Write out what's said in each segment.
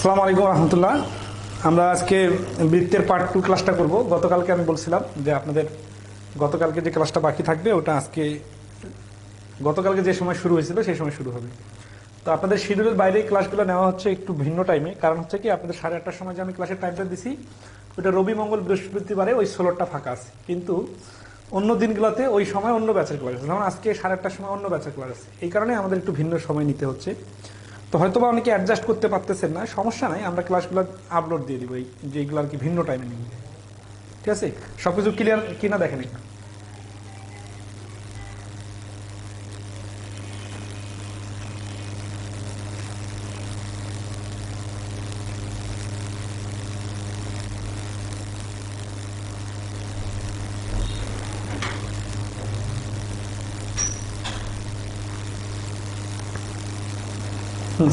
আসসালামু আলাইকুম রহমতুল্লাহ। আমরা আজকে বৃত্তের পার্ট 2 ক্লাসটা করব। গতকালকে আমি বলছিলাম যে আপনাদের গতকালকে যে ক্লাসটা বাকি থাকবে ওটা আজকে গতকালকে যে সময় শুরু হয়েছিল সেই সময় শুরু হবে। তো আপনাদের শিডিউলের বাইরে ক্লাসগুলো নেওয়া হচ্ছে একটু ভিন্ন টাইমে, কারণ হচ্ছে কি আপনাদের 8:30টার সময় যে আমি ক্লাসের টাইমটা দিছি ওটা রবি মঙ্গল বৃহস্পতিবারে ওই 16টা ফাঁকা আছে, কিন্তু অন্য দিনগুলোতে ওই সময় অন্য ব্যাচের ক্লাস আছে, যেমন আজকে 8:30টার সময় অন্য ব্যাচের ক্লাস আছে। এই কারণে আমাদের একটু ভিন্ন সময় নিতে হচ্ছে। তো হয়তো বা অনেকে অ্যাডজাস্ট করতে পারতেছেন না, সমস্যা নাই, আমরা ক্লাসগুলো আপলোড দিয়ে দিব এই যেগুলো আর কি ভিন্ন টাইমে নিয়ে। ঠিক আছে, সবকিছু ক্লিয়ার কিনা দেখেন একটু।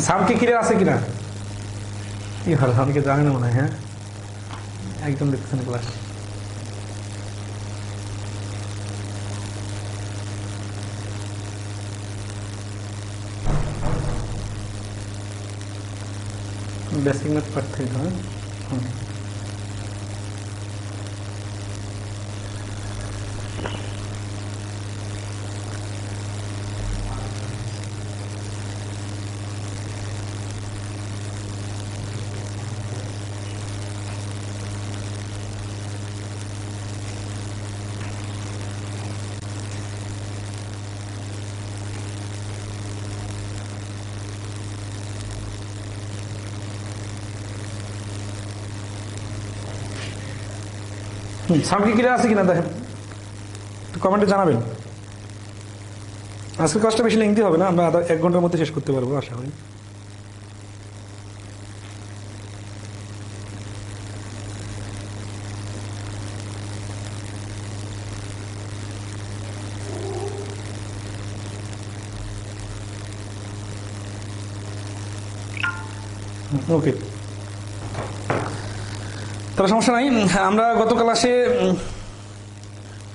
সাউন্ড কি ক্লিয়ার আছে কিনা? কি ভালো, অনেকে জানে না মনে হয়। হ্যাঁ, একদম দেখতেছেন ক্লাস। বেসিক ম্যাথ পার্ট 3 হ্যাঁ। সাউন্ড কি ক্লিয়ার আছে কিনা দেখেন, কমেন্টে জানাবেন। আজকের ক্লাসটা বেশি লেংথি হবে না, আমরা 1 ঘন্টার মধ্যে শেষ করতে পারবো আশা করি। ওকে, তাহলে সমস্যা নাই। আমরা গত ক্লাসে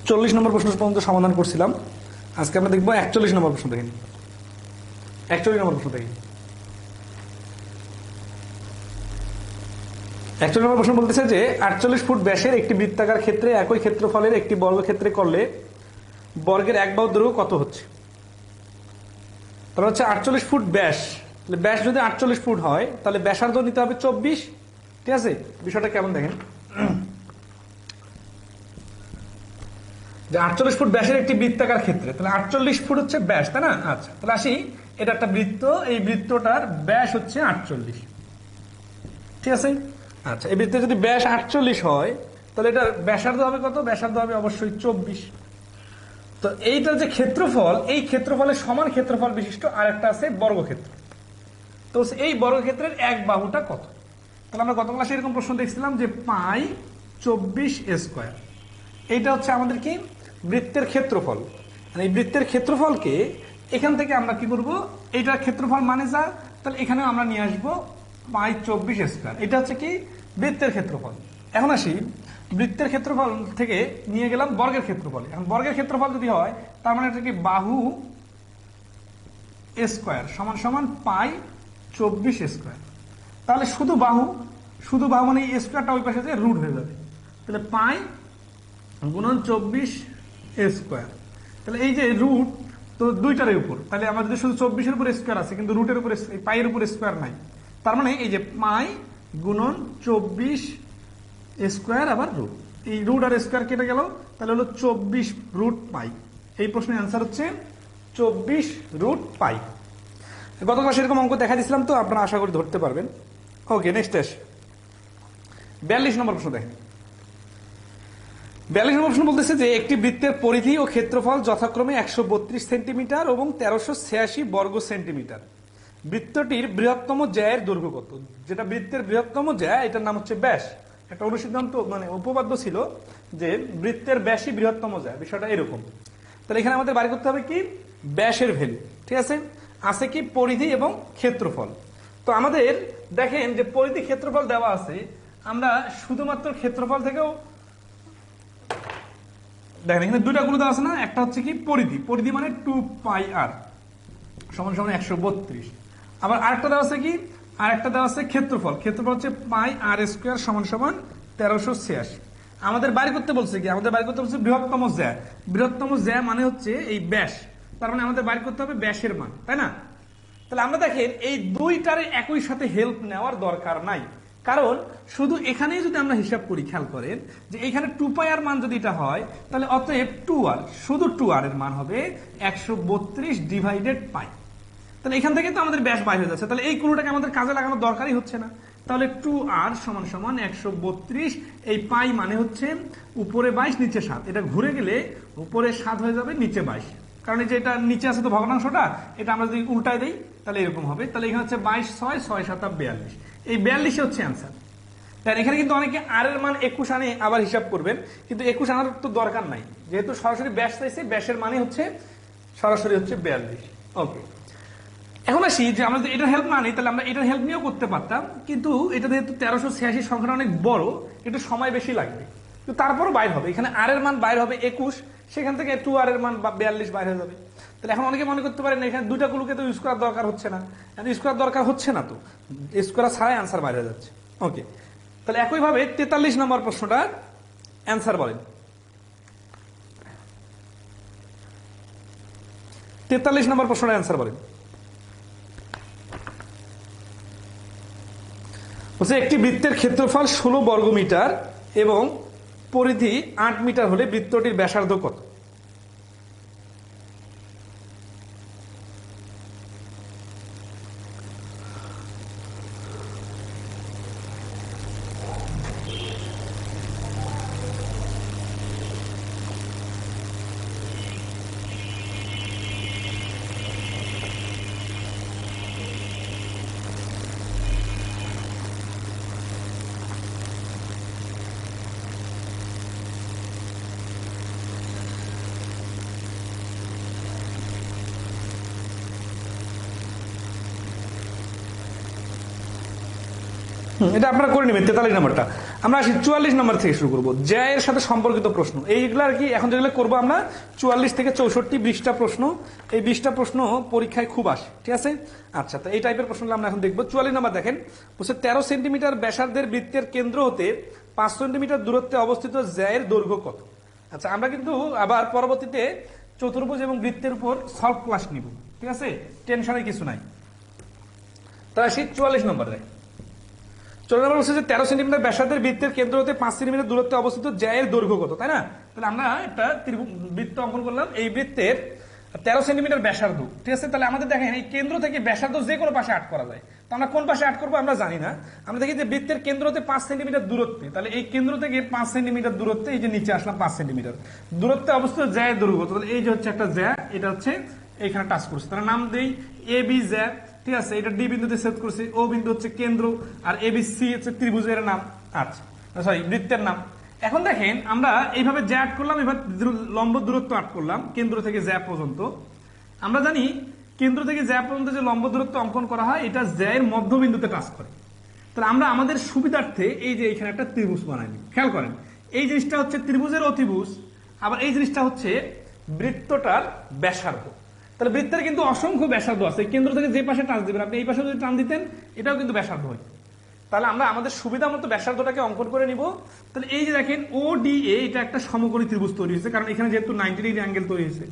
40 নম্বর প্রশ্ন পর্যন্ত সমাধান করছিলাম। আজকে আমরা দেখবো 41 নম্বর প্রশ্ন। দেখেন 41 নম্বর প্রশ্ন দেখেন। 41 নম্বর প্রশ্ন বলতেছে যে 48 ফুট ব্যাসের একটি বৃত্তাকার ক্ষেত্রে একই ক্ষেত্রফলের একটি বর্গক্ষেত্রে করলে বর্গের 1 বাহু দৈর্ঘ্য কত হচ্ছে? তাহলে হচ্ছে 48 ফুট ব্যাস, ব্যাস যদি 48 ফুট হয় তাহলে ব্যাসার্ধ নিতে হবে 24। ঠিক আছে, বিষয়টা কেমন দেখেন যে 48 ফুট ব্যাসের একটি বৃত্তাকার ক্ষেত্রে, তাহলে 48 ফুট হচ্ছে ব্যাস, তাই না? আচ্ছা, তাহলে আসি, এটা একটা বৃত্ত, এই বৃত্তটার ব্যাস হচ্ছে 48। ঠিক আছে, আচ্ছা, এই বৃত্তের যদি ব্যাস 48 হয় তাহলে এটার ব্যাসার্ধ হবে কত? ব্যাসার্ধ হবে অবশ্যই 24। তো এইটার যে ক্ষেত্রফল, এই ক্ষেত্রফলের সমান ক্ষেত্রফল বিশিষ্ট আরেকটা আছে বর্গক্ষেত্র। তো এই বর্গক্ষেত্রের 1 বাহুটা কত? তাহলে আমরা গত ক্লাসে এরকম প্রশ্ন দেখছিলাম যে পাই 24 স্কয়ার। এইটা হচ্ছে আমাদের কি বৃত্তের ক্ষেত্রফল। এই বৃত্তের ক্ষেত্রফলকে এখান থেকে আমরা কি করব, এইটার ক্ষেত্রফল মানে যা, তাহলে এখানেও আমরা নিয়ে আসবো পাই 24 স্কয়ার। এটা হচ্ছে কি বৃত্তের ক্ষেত্রফল। এখন আসি, বৃত্তের ক্ষেত্রফল থেকে নিয়ে গেলাম বর্গের ক্ষেত্রফল। এখন বর্গের ক্ষেত্রফল যদি হয় তার মানে এটা কি বাহু স্কয়ার সমান সমান পাই 24 স্কয়ার। তাহলে শুধু বাহু মানে এই স্কয়ারটা ওই পাশে রুট হয়ে যাবে, তাহলে পাই গুণন 24 স্কয়ার। তাহলে এই যে রুট তো দুইটার উপর, তাহলে আমাদের শুধু 24-এর উপর স্কয়ার আছে কিন্তু রুটের উপরে পাইয়ের উপর স্কয়ার নাই। তার মানে এই যে পাই গুণন 24 স্কয়ার আবার রুট, এই রুট আর স্কয়ার কেটে গেল, তাহলে হলো 24 রুট পাই। এই প্রশ্নের অ্যান্সার হচ্ছে 24 রুট পাই। গত ক্লাসে এরকম অঙ্ক দেখা দিয়েছিলাম, তো আপনারা আশা করি ধরতে পারবেন। ওকে, নেক্সট আসে 42 নম্বর প্রশ্ন দেখেন। 42 নম্বর প্রশ্ন বলতেছে যে একটি বৃত্তের পরিধি ও ক্ষেত্রফল যথাক্রমে 132 সেন্টিমিটার এবং 1386 বর্গ সেন্টিমিটার। বৃত্তটির বৃহত্তম জ্যায়ের দৈর্ঘ্য কত? যেটা বৃত্তের বৃহত্তম জ্যা, এটার নাম হচ্ছে ব্যাস। একটা অনুসিদ্ধান্ত মানে উপপাদ্য ছিল যে বৃত্তের ব্যাসই বৃহত্তম জ্যা, বিষয়টা এরকম। তাহলে এখানে আমাদের বাড়ি করতে হবে কি ব্যাসের ভ্যালু। ঠিক আছে, আছে কি পরিধি এবং ক্ষেত্রফল। তো আমাদের দেখেন যে পরিধি ক্ষেত্রফল দেওয়া আছে, আমরা শুধুমাত্র ক্ষেত্রফল থেকেও দেখেন এখানে দুইটা গুলো দেওয়া আছে না, একটা হচ্ছে কি পরিধি মানে 2 পাই আর সমান সমান 132, আবার আরেকটা দেওয়া আছে কি আর একটা দেওয়া আছে ক্ষেত্রফল হচ্ছে পাই আর স্কোয়ার সমান সমান 1386। আমাদের বাইর করতে বলছে কি, আমাদের বাইর করতে বলছে বৃহত্তম জ্যা মানে হচ্ছে এই ব্যাস, তার মানে আমাদের বাইর করতে হবে ব্যাসের মান, তাই না? তাহলে আমরা দেখেন এই দুইটারে একই সাথে হেল্প নেওয়ার দরকার নাই, কারণ শুধু এখানেই যদি আমরা হিসাব করি, খেয়াল করেন যে এখানে 2π এর মান যদি এটা হয় তাহলে অতএব 2r, শুধু 2r এর মান হবে 132 ডিভাইডেড পাই। তাহলে এখান থেকে তো আমাদের ব্যাস বাইর হয়ে যাচ্ছে, তাহলে এই কোণটাকে আমাদের কাজে লাগানোর দরকারই হচ্ছে না। তাহলে 2r সমান সমান 132, এই পাই মানে হচ্ছে উপরে 22 নিচে 7, এটা ঘুরে গেলে উপরে 7 হয়ে যাবে নিচে 22, কারণ এই যে এটা নিচে আছে তো ভগ্নাংশটা, এটা আমরা যদি উল্টায় দেই তাহলে এরকম হবে। তাহলে এখানে হচ্ছে 22 6 6 7 42, এই 42 হচ্ছে অ্যান্সার। তাই এখানে কিন্তু অনেকে আর এর মান 21 আনে আবার হিসাব করবেন, কিন্তু 21 আনার তো দরকার নাই, যেহেতু সরাসরি ব্যাস চাইছে, ব্যাসের মানে হচ্ছে সরাসরি হচ্ছে 42। ওকে, এখন আসি যে আমরা যদি এটার হেল্প না নিই তাহলে আমরা এটার হেল্প নিয়েও করতে পারতাম, কিন্তু এটা যেহেতু 1386 সংখ্যাটা অনেক বড়, একটু সময় বেশি লাগবে, কিন্তু তারপরও বাইর হবে। এখানে আর এর মান বাইর হবে 21, সেখান থেকে 2r এর মান 42 বাইর হয়ে যাবে। তাহলে এখন অনেকে মনে করতে পারেন এখানে দুইটা কুলুকে তো ইউজ করার দরকার হচ্ছে না, ইউজ করার দরকার হচ্ছে না, তো ইউজ করা ছাড়াই আনসার বাইর হয়ে যাচ্ছে। ওকে, তাহলে একইভাবে 43 নম্বর প্রশ্নটা অ্যান্সার বলেন। 43 নম্বর প্রশ্নটা অ্যান্সার বলেন। বলছে একটি বৃত্তের ক্ষেত্রফল 16 বর্গমিটার এবং পরিধি 8 মিটার হলে বৃত্তটির ব্যাসার্ধ কত? এটা আপনারা করে নেবেন 43 নম্বরটা। আমরা আসি 44 নম্বর থেকে শুরু করবো, জ্যা এর সাথে সম্পর্কিত প্রশ্ন। এইগুলো আর কি এখন যেগুলো করবো আমরা 44 থেকে 64, 20টা প্রশ্ন। এই 20টা প্রশ্ন পরীক্ষায় খুব আসে, ঠিক আছে? আচ্ছা, তো এই টাইপের প্রশ্নগুলো আমরা এখন দেখবো। 44 নম্বর দেখেন, বলছে 13 সেন্টিমিটার ব্যাসার্ধের বৃত্তের কেন্দ্র হতে 5 সেন্টিমিটার দূরত্বে অবস্থিত জ্যা এর দৈর্ঘ্য কত? আচ্ছা, আমরা কিন্তু আবার পরবর্তীতে চতুর্ভুজ এবং বৃত্তের উপর সলভ ক্লাস নিব, ঠিক আছে? টেনশনের কিছু নাই। তো আসি 44 নম্বরে। 44 নম্বর বলছে যে 13 সেন্টিমিটার ব্যাসার্ধের বৃত্তের কেন্দ্র হতে 5 সেন্টিমিটার দূরত্বে অবস্থিত জ্যা এর দৈর্ঘ্য কত, তাই না? তাহলে আমরা একটা বৃত্ত অঙ্কন করলাম, এই বৃত্তের 13 সেন্টিমিটার ব্যাসার্ধ, ঠিক আছে? তাহলে আমাদের দেখেন এই কেন্দ্র থেকে ব্যাসার্ধ যে কোনো পাশে আট করা যায়, তো আমরা কোন পাশে আট করবো আমরা জানি না। আমরা দেখি যে বৃত্তের কেন্দ্র হতে 5 সেন্টিমিটার দূরত্বে, তাহলে এই কেন্দ্র থেকে 5 সেন্টিমিটার দূরত্বে, এই যে নিচে আসলাম 5 সেন্টিমিটার দূরত্বে অবস্থিত জ্যা এর দৈর্ঘ্য, তাহলে এই যে হচ্ছে একটা জ্যা, এটা হচ্ছে এখানে টাচ করছে, তাহলে নাম দেই এ বি জ্যা, ঠিক আছে? এটা ডি বিন্দুতে ছেদ করছে, ও বিন্দু হচ্ছে কেন্দ্র, আর এবিসি হচ্ছে ত্রিভুজের নাম, আচ্ছা সরি বৃত্তের নাম। এখন দেখেন আমরা এইভাবে জ্যা আট করলাম, এবার লম্ব দূরত্ব আট করলাম কেন্দ্র থেকে জ্যা পর্যন্ত। আমরা জানি কেন্দ্র থেকে জ্যা পর্যন্ত যে লম্ব দূরত্ব অঙ্কন করা হয় এটা জ্যা এর মধ্যবিন্দুতে টাচ করে। তাহলে আমরা আমাদের সুবিধার্থে এই যে এখানে একটা ত্রিভুজ বানাই নিই। খেয়াল করেন এই জিনিসটা হচ্ছে ত্রিভুজের অতিভুজ, আবার এই জিনিসটা হচ্ছে বৃত্তটার ব্যাসার্ধ। তাহলে বৃত্তের কিন্তু অসংখ্য ব্যাসার্ধ আছে, কেন্দ্র থেকে যে পাশে টান দিবেন আপনি এই পাশে যদি টান দিতেন এটাও কিন্তু ব্যাসার্ধ হয়। তাহলে আমরা আমাদের সুবিধা মতো ব্যাসার্ধটাকে অঙ্কন করে নিব। তাহলে এই যে দেখেন ও ডি এ, এটা একটা সমকোণী ত্রিভুজ তৈরি হয়েছে, কারণ এখানে যেহেতু 90 ডিগ্রি অ্যাঙ্গেল তৈরি হয়েছে।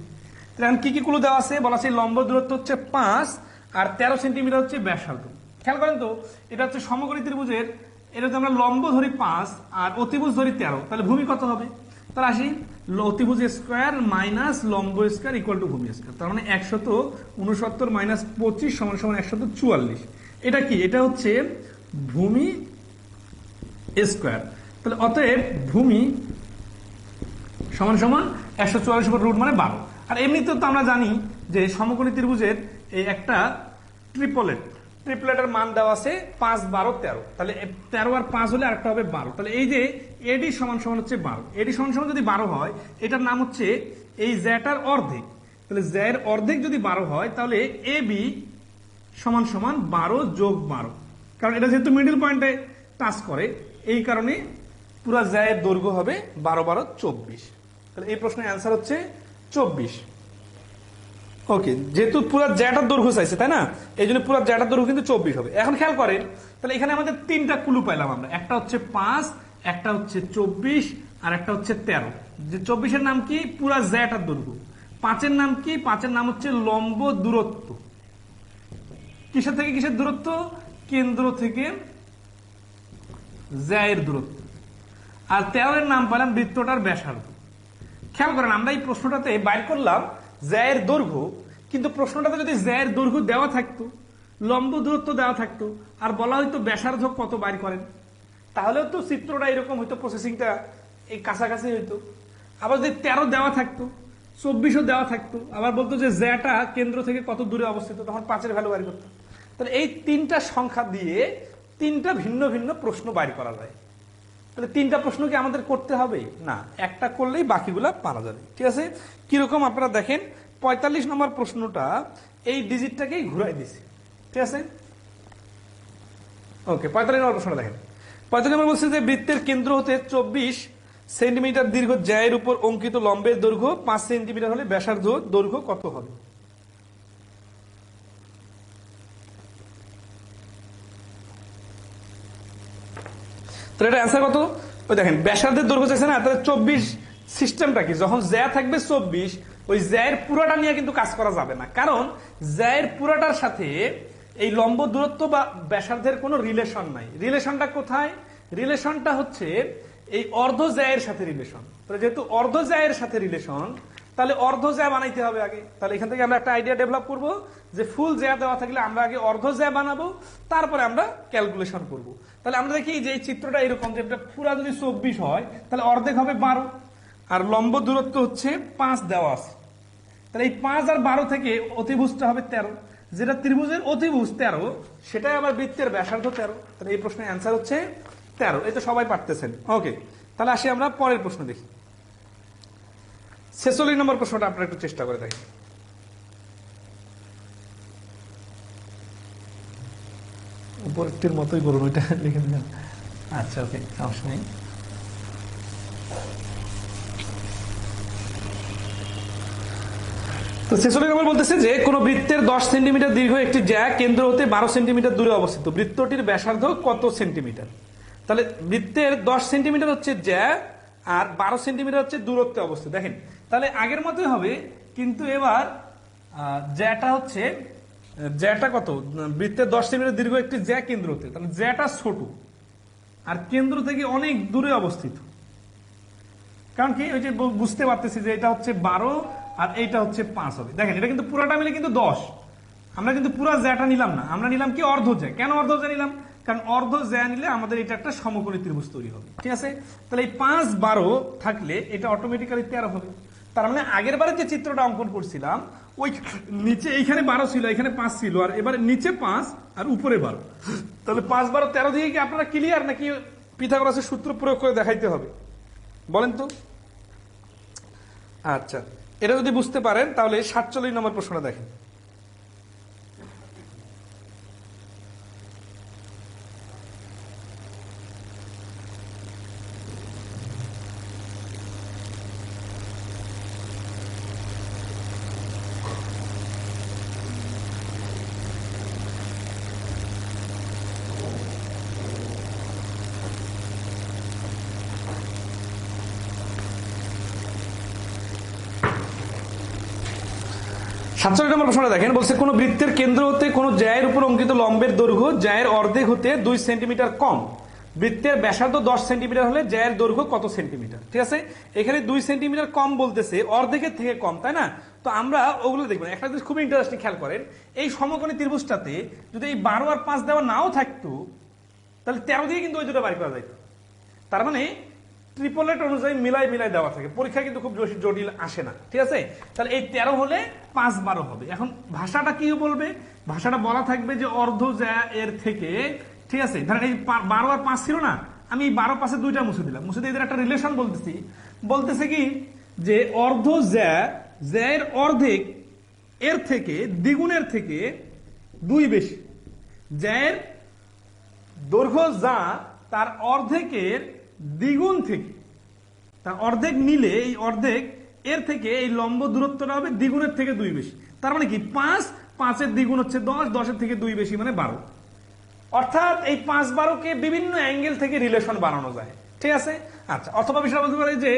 তাহলে এখন কি কি ক্লু দেওয়া আছে বলা আছে, লম্ব দূরত্ব হচ্ছে 5 আর 13 সেন্টিমিটার হচ্ছে ব্যাসার্ধ। খেয়াল করেন তো এটা হচ্ছে সমকোণী ত্রিভুজের, এটা যদি আমরা লম্ব ধরি 5 আর অতিভুজ ধরি 13, তাহলে ভূমি কত হবে? তাহলে আসি অতিভুজ স্কোয়ার মাইনাস লম্ব স্কোয়ার ইকুয়াল টু ভূমি স্কোয়ার, তার মানে 169 মাইনাস 25 সমান সমান 144। এটা কি? এটা হচ্ছে ভূমি স্কোয়ার। তাহলে অতএব ভূমি সমান সমান 144 উপর রুট মানে 12। আর এমনিতেও তো আমরা জানি যে সমকোণী ত্রিভুজের এই একটা ট্রিপলেটের মান দেওয়া আছে 5 12 13, তাহলে 13 আর 5 হলে আরেকটা হবে 12। তাহলে এই যে এডি সমান সমান হচ্ছে 12, এডি সমান সমান যদি 12 হয় এটার নাম হচ্ছে এই জ্যাটার অর্ধেক। তাহলে জ্যার অর্ধেক যদি 12 হয় তাহলে এ বি সমান সমান 12 যোগ 12, কারণ এটা যেহেতু মিডল পয়েন্টে টাচ করে এই কারণে পুরো জ্যায়ের দৈর্ঘ্য হবে 12 12 24। তাহলে এই প্রশ্নের অ্যান্সার হচ্ছে 24। ওকে, যেহেতু পুরো জ্যাটার দৈর্ঘ্য চাইছে তাই না, এই জন্য পুরো জ্যাটার দৈর্ঘ্য কিন্তু 24 হবে। এখন খেয়াল করেন, তাহলে এখানে আমাদের তিনটা ক্লু পাইলাম আমরা, একটা হচ্ছে 5, একটা হচ্ছে 24, আর একটা হচ্ছে 13। যে 24-এর নাম কি? পুরো জ্যাটার দৈর্ঘ্য। 5-এর নাম কি? 5-এর নাম হচ্ছে লম্ব দূরত্ব। কিসের থেকে কিসের দূরত্ব? কেন্দ্র থেকে জ্যায়ের দূরত্ব। আর 13-এর নাম পেলাম বৃত্তটার ব্যাসার্ধ। খেয়াল করেন, আমরা এই প্রশ্নটাতে বাইর করলাম জ্যায়ের দৈর্ঘ্য, কিন্তু প্রশ্নটাতে যদি জ্যায়ের দৈর্ঘ্য দেওয়া থাকতো, লম্ব দূরত্ব দেওয়া থাকতো, আর বলা হয়তো ব্যাসার্ধ কত বাইর করেন, তাহলেও তো চিত্রটা এরকম হইতো, প্রসেসিংটা এই কাছাকাছি হইতো। আবার যদি 13 দেওয়া থাকতো, 24ও দেওয়া থাকতো, আবার বলতো যে জ্যাটা কেন্দ্র থেকে কত দূরে অবস্থিত, তখন 5-এর ভ্যালু বাইর করতো। তাহলে এই তিনটা সংখ্যা দিয়ে তিনটা ভিন্ন ভিন্ন প্রশ্ন বাইর করা যায়। তাহলে তিনটা প্রশ্ন কি আমাদের করতে হবে? না, একটা করলেই বাকিগুলা পারা যাবে। ঠিক আছে, কিরকম আপনারা দেখেন, 45 নম্বর প্রশ্নটা এই ডিজিটটাকেই ঘুরাই দিছে। ঠিক আছে, ওকে, 45 নম্বর প্রশ্নটা দেখেন। 45 নম্বর বলছে যে বৃত্তের কেন্দ্র হতে 24 সেন্টিমিটার দীর্ঘ জ্যায়ের উপর অঙ্কিত লম্বের দৈর্ঘ্য 5 সেন্টিমিটার হলে ব্যাসার্ধ দৈর্ঘ্য কত হবে? তাহলে এটা অ্যান্সার কত? ওই দেখেন, ব্যাসার্ধের দৈর্ঘ্য চাইছে না, তাহলে 24 সিস্টেমটা কি? যখন জ্যা থাকবে 24, ওই জ্যায়ের পুরাটা নিয়ে কিন্তু কাজ করা যাবে না, কারণ জ্যায়ের পুরাটার সাথে এই লম্ব দূরত্ব বা ব্যাসার্ধের কোনো রিলেশন নাই। রিলেশনটা কোথায়? রিলেশনটা হচ্ছে এই অর্ধ জ্যায়ের সাথে রিলেশন। তাহলে যেহেতু অর্ধ জ্যায়ের সাথে রিলেশন, তাহলে অর্ধ জ্যা বানাইতে হবে আগে। তাহলে এখান থেকে আমরা একটা আইডিয়া ডেভেলপ করব যে ফুল জ্যা দেওয়া থাকলে আমরা আগে অর্ধ জ্যা বানাবো, তারপরে আমরা ক্যালকুলেশন করব। তাহলে আমরা দেখি যে এই চিত্রটা এরকম, যে পুরা যদি 24 হয় তাহলে অর্ধেক হবে 12, আর লম্ব দূরত্ব হচ্ছে 5 দেওয়া আছে। তাহলে এই 5 আর 12 থেকে অতিভুজটা হবে 13, যেটা ত্রিভুজের অতিভুজ 13, সেটাই আবার বৃত্তের ব্যাসার্ধ 13। তাহলে এই প্রশ্নের অ্যান্সার হচ্ছে 13। এই তো সবাই পারতেছেন। ওকে, তাহলে আসি আমরা পরের প্রশ্ন দেখি। 46 নম্বর প্রশ্নটা আপনারা একটু চেষ্টা করে দেখেন। উপরের মতোই করুন, ওইটা লিখে দিন। আচ্ছা, ওকে, সমস্যা নেই। তো 46 নম্বর বলতেছে যে কোন বৃত্তের 10 সেন্টিমিটার দীর্ঘ একটি জ্যা কেন্দ্র হতে 12 সেন্টিমিটার দূরে অবস্থিত, বৃত্তটির ব্যাসার্ধ কত সেন্টিমিটার? তাহলে বৃত্তের 10 সেন্টিমিটার হচ্ছে জ্যা, আর 12 সেন্টিমিটার হচ্ছে দূরত্বে অবস্থিত। দেখেন, তাহলে আগের মতোই হবে, কিন্তু এবার জ্যাটা হচ্ছে, জ্যাটা কত? বৃত্তের 10 সেন্টিমিটার দীর্ঘ একটি জ্যা কেন্দ্র হতে, তাহলে জ্যাটা ছোট আর কেন্দ্র থেকে অনেক দূরে অবস্থিত। কারণ কি, ওই যে বুঝতে পারতেছি যে এটা হচ্ছে 12 আর এইটা হচ্ছে 5 হবে। দেখেন, এটা কিন্তু পুরোটা মিলে কিন্তু 10। আমরা কিন্তু পুরো জ্যাটা নিলাম না, আমরা নিলাম কি অর্ধ জ্যা। কেন অর্ধ জ্যা নিলাম? কারণ অর্ধ জ্যা নিলে আমাদের এটা একটা সমকোণী ত্রিভুজ তৈরি হবে। ঠিক আছে, তাহলে এই 5 12 থাকলে এটা অটোমেটিক্যালি 13 হবে। তার মানে আগের বারে যে চিত্রটা অঙ্কন করছিলাম, ওই নিচে এইখানে 12 ছিল, এখানে 5 ছিল, আর এবারে নিচে 5 আর উপরে 12। তাহলে 5 12 13 দিয়ে কি আপনারা ক্লিয়ার, নাকি পিথাগোরাসের সূত্র প্রয়োগ করে দেখাইতে হবে? বলেন তো। আচ্ছা, এটা যদি বুঝতে পারেন তাহলে 47 নম্বর প্রশ্নটা দেখেন। সাতচল্লিশ নম্বর প্রশ্নটা দেখেন, বলছে কোন বৃত্তের কেন্দ্র হতে কোন জ্যায়ের উপর অঙ্কিত লম্বের দৈর্ঘ্য জ্যায়ের অর্ধেক হতে 2 সেন্টিমিটার কম, বৃত্তের ব্যাসার্ধ 10 সেন্টিমিটার হলে জ্যায়ের দৈর্ঘ্য কত সেন্টিমিটার? ঠিক আছে, এখানে 2 সেন্টিমিটার কম বলতেছে, অর্ধেকের থেকে কম, তাই না? তো আমরা ওগুলো দেখবো। একটা জিনিস খুব ইন্টারেস্টিং, খেয়াল করেন, এই সমকোণী ত্রিভুজটাতে যদি এই 12 আর 5 দেওয়া নাও থাকতো, তাহলে 13 দিয়ে কিন্তু ওই দুটো বাড়ি করা যেত। তার মানে ট্রিপলেট অনুযায়ী মিলাই মিলাই দেওয়া থাকে, পরীক্ষা কিন্তু খুব জটিল আসে না। ঠিক আছে, তাহলে এই 13 হলে 5 12 হবে। এখন ভাষাটা কি বলবে? ভাষাটা বলা থাকবে যে অর্ধ জ্যা এর থেকে, ঠিক আছে, ধরেন এই 12 আর 5 ছিল না, আমি এই 12 5-এ 2টা মুছে দিলাম, মুছে দিয়ে এদের একটা রিলেশন বলতেছি। বলতেছে কি যে অর্ধ জ্যা, জ্যায়ের অর্ধেক এর থেকে দ্বিগুণের থেকে 2 বেশি, জ্যায়ের দৈর্ঘ্য যা তার অর্ধেকের দ্বিগুণ থেকে, তার অর্ধেক নিলে এই অর্ধেক এর থেকে এই লম্ব দূরত্বটা হবে দ্বিগুণের থেকে 2 বেশি। তার মানে কি 5, 5-এর দ্বিগুণ হচ্ছে 10, 10-এর থেকে 2 বেশি মানে 12। অর্থাৎ এই 5-12কে বিভিন্ন অ্যাঙ্গেল থেকে রিলেশন বানানো যায়, ঠিক আছে। আচ্ছা, অথবা বিষয় বলতে পারে যে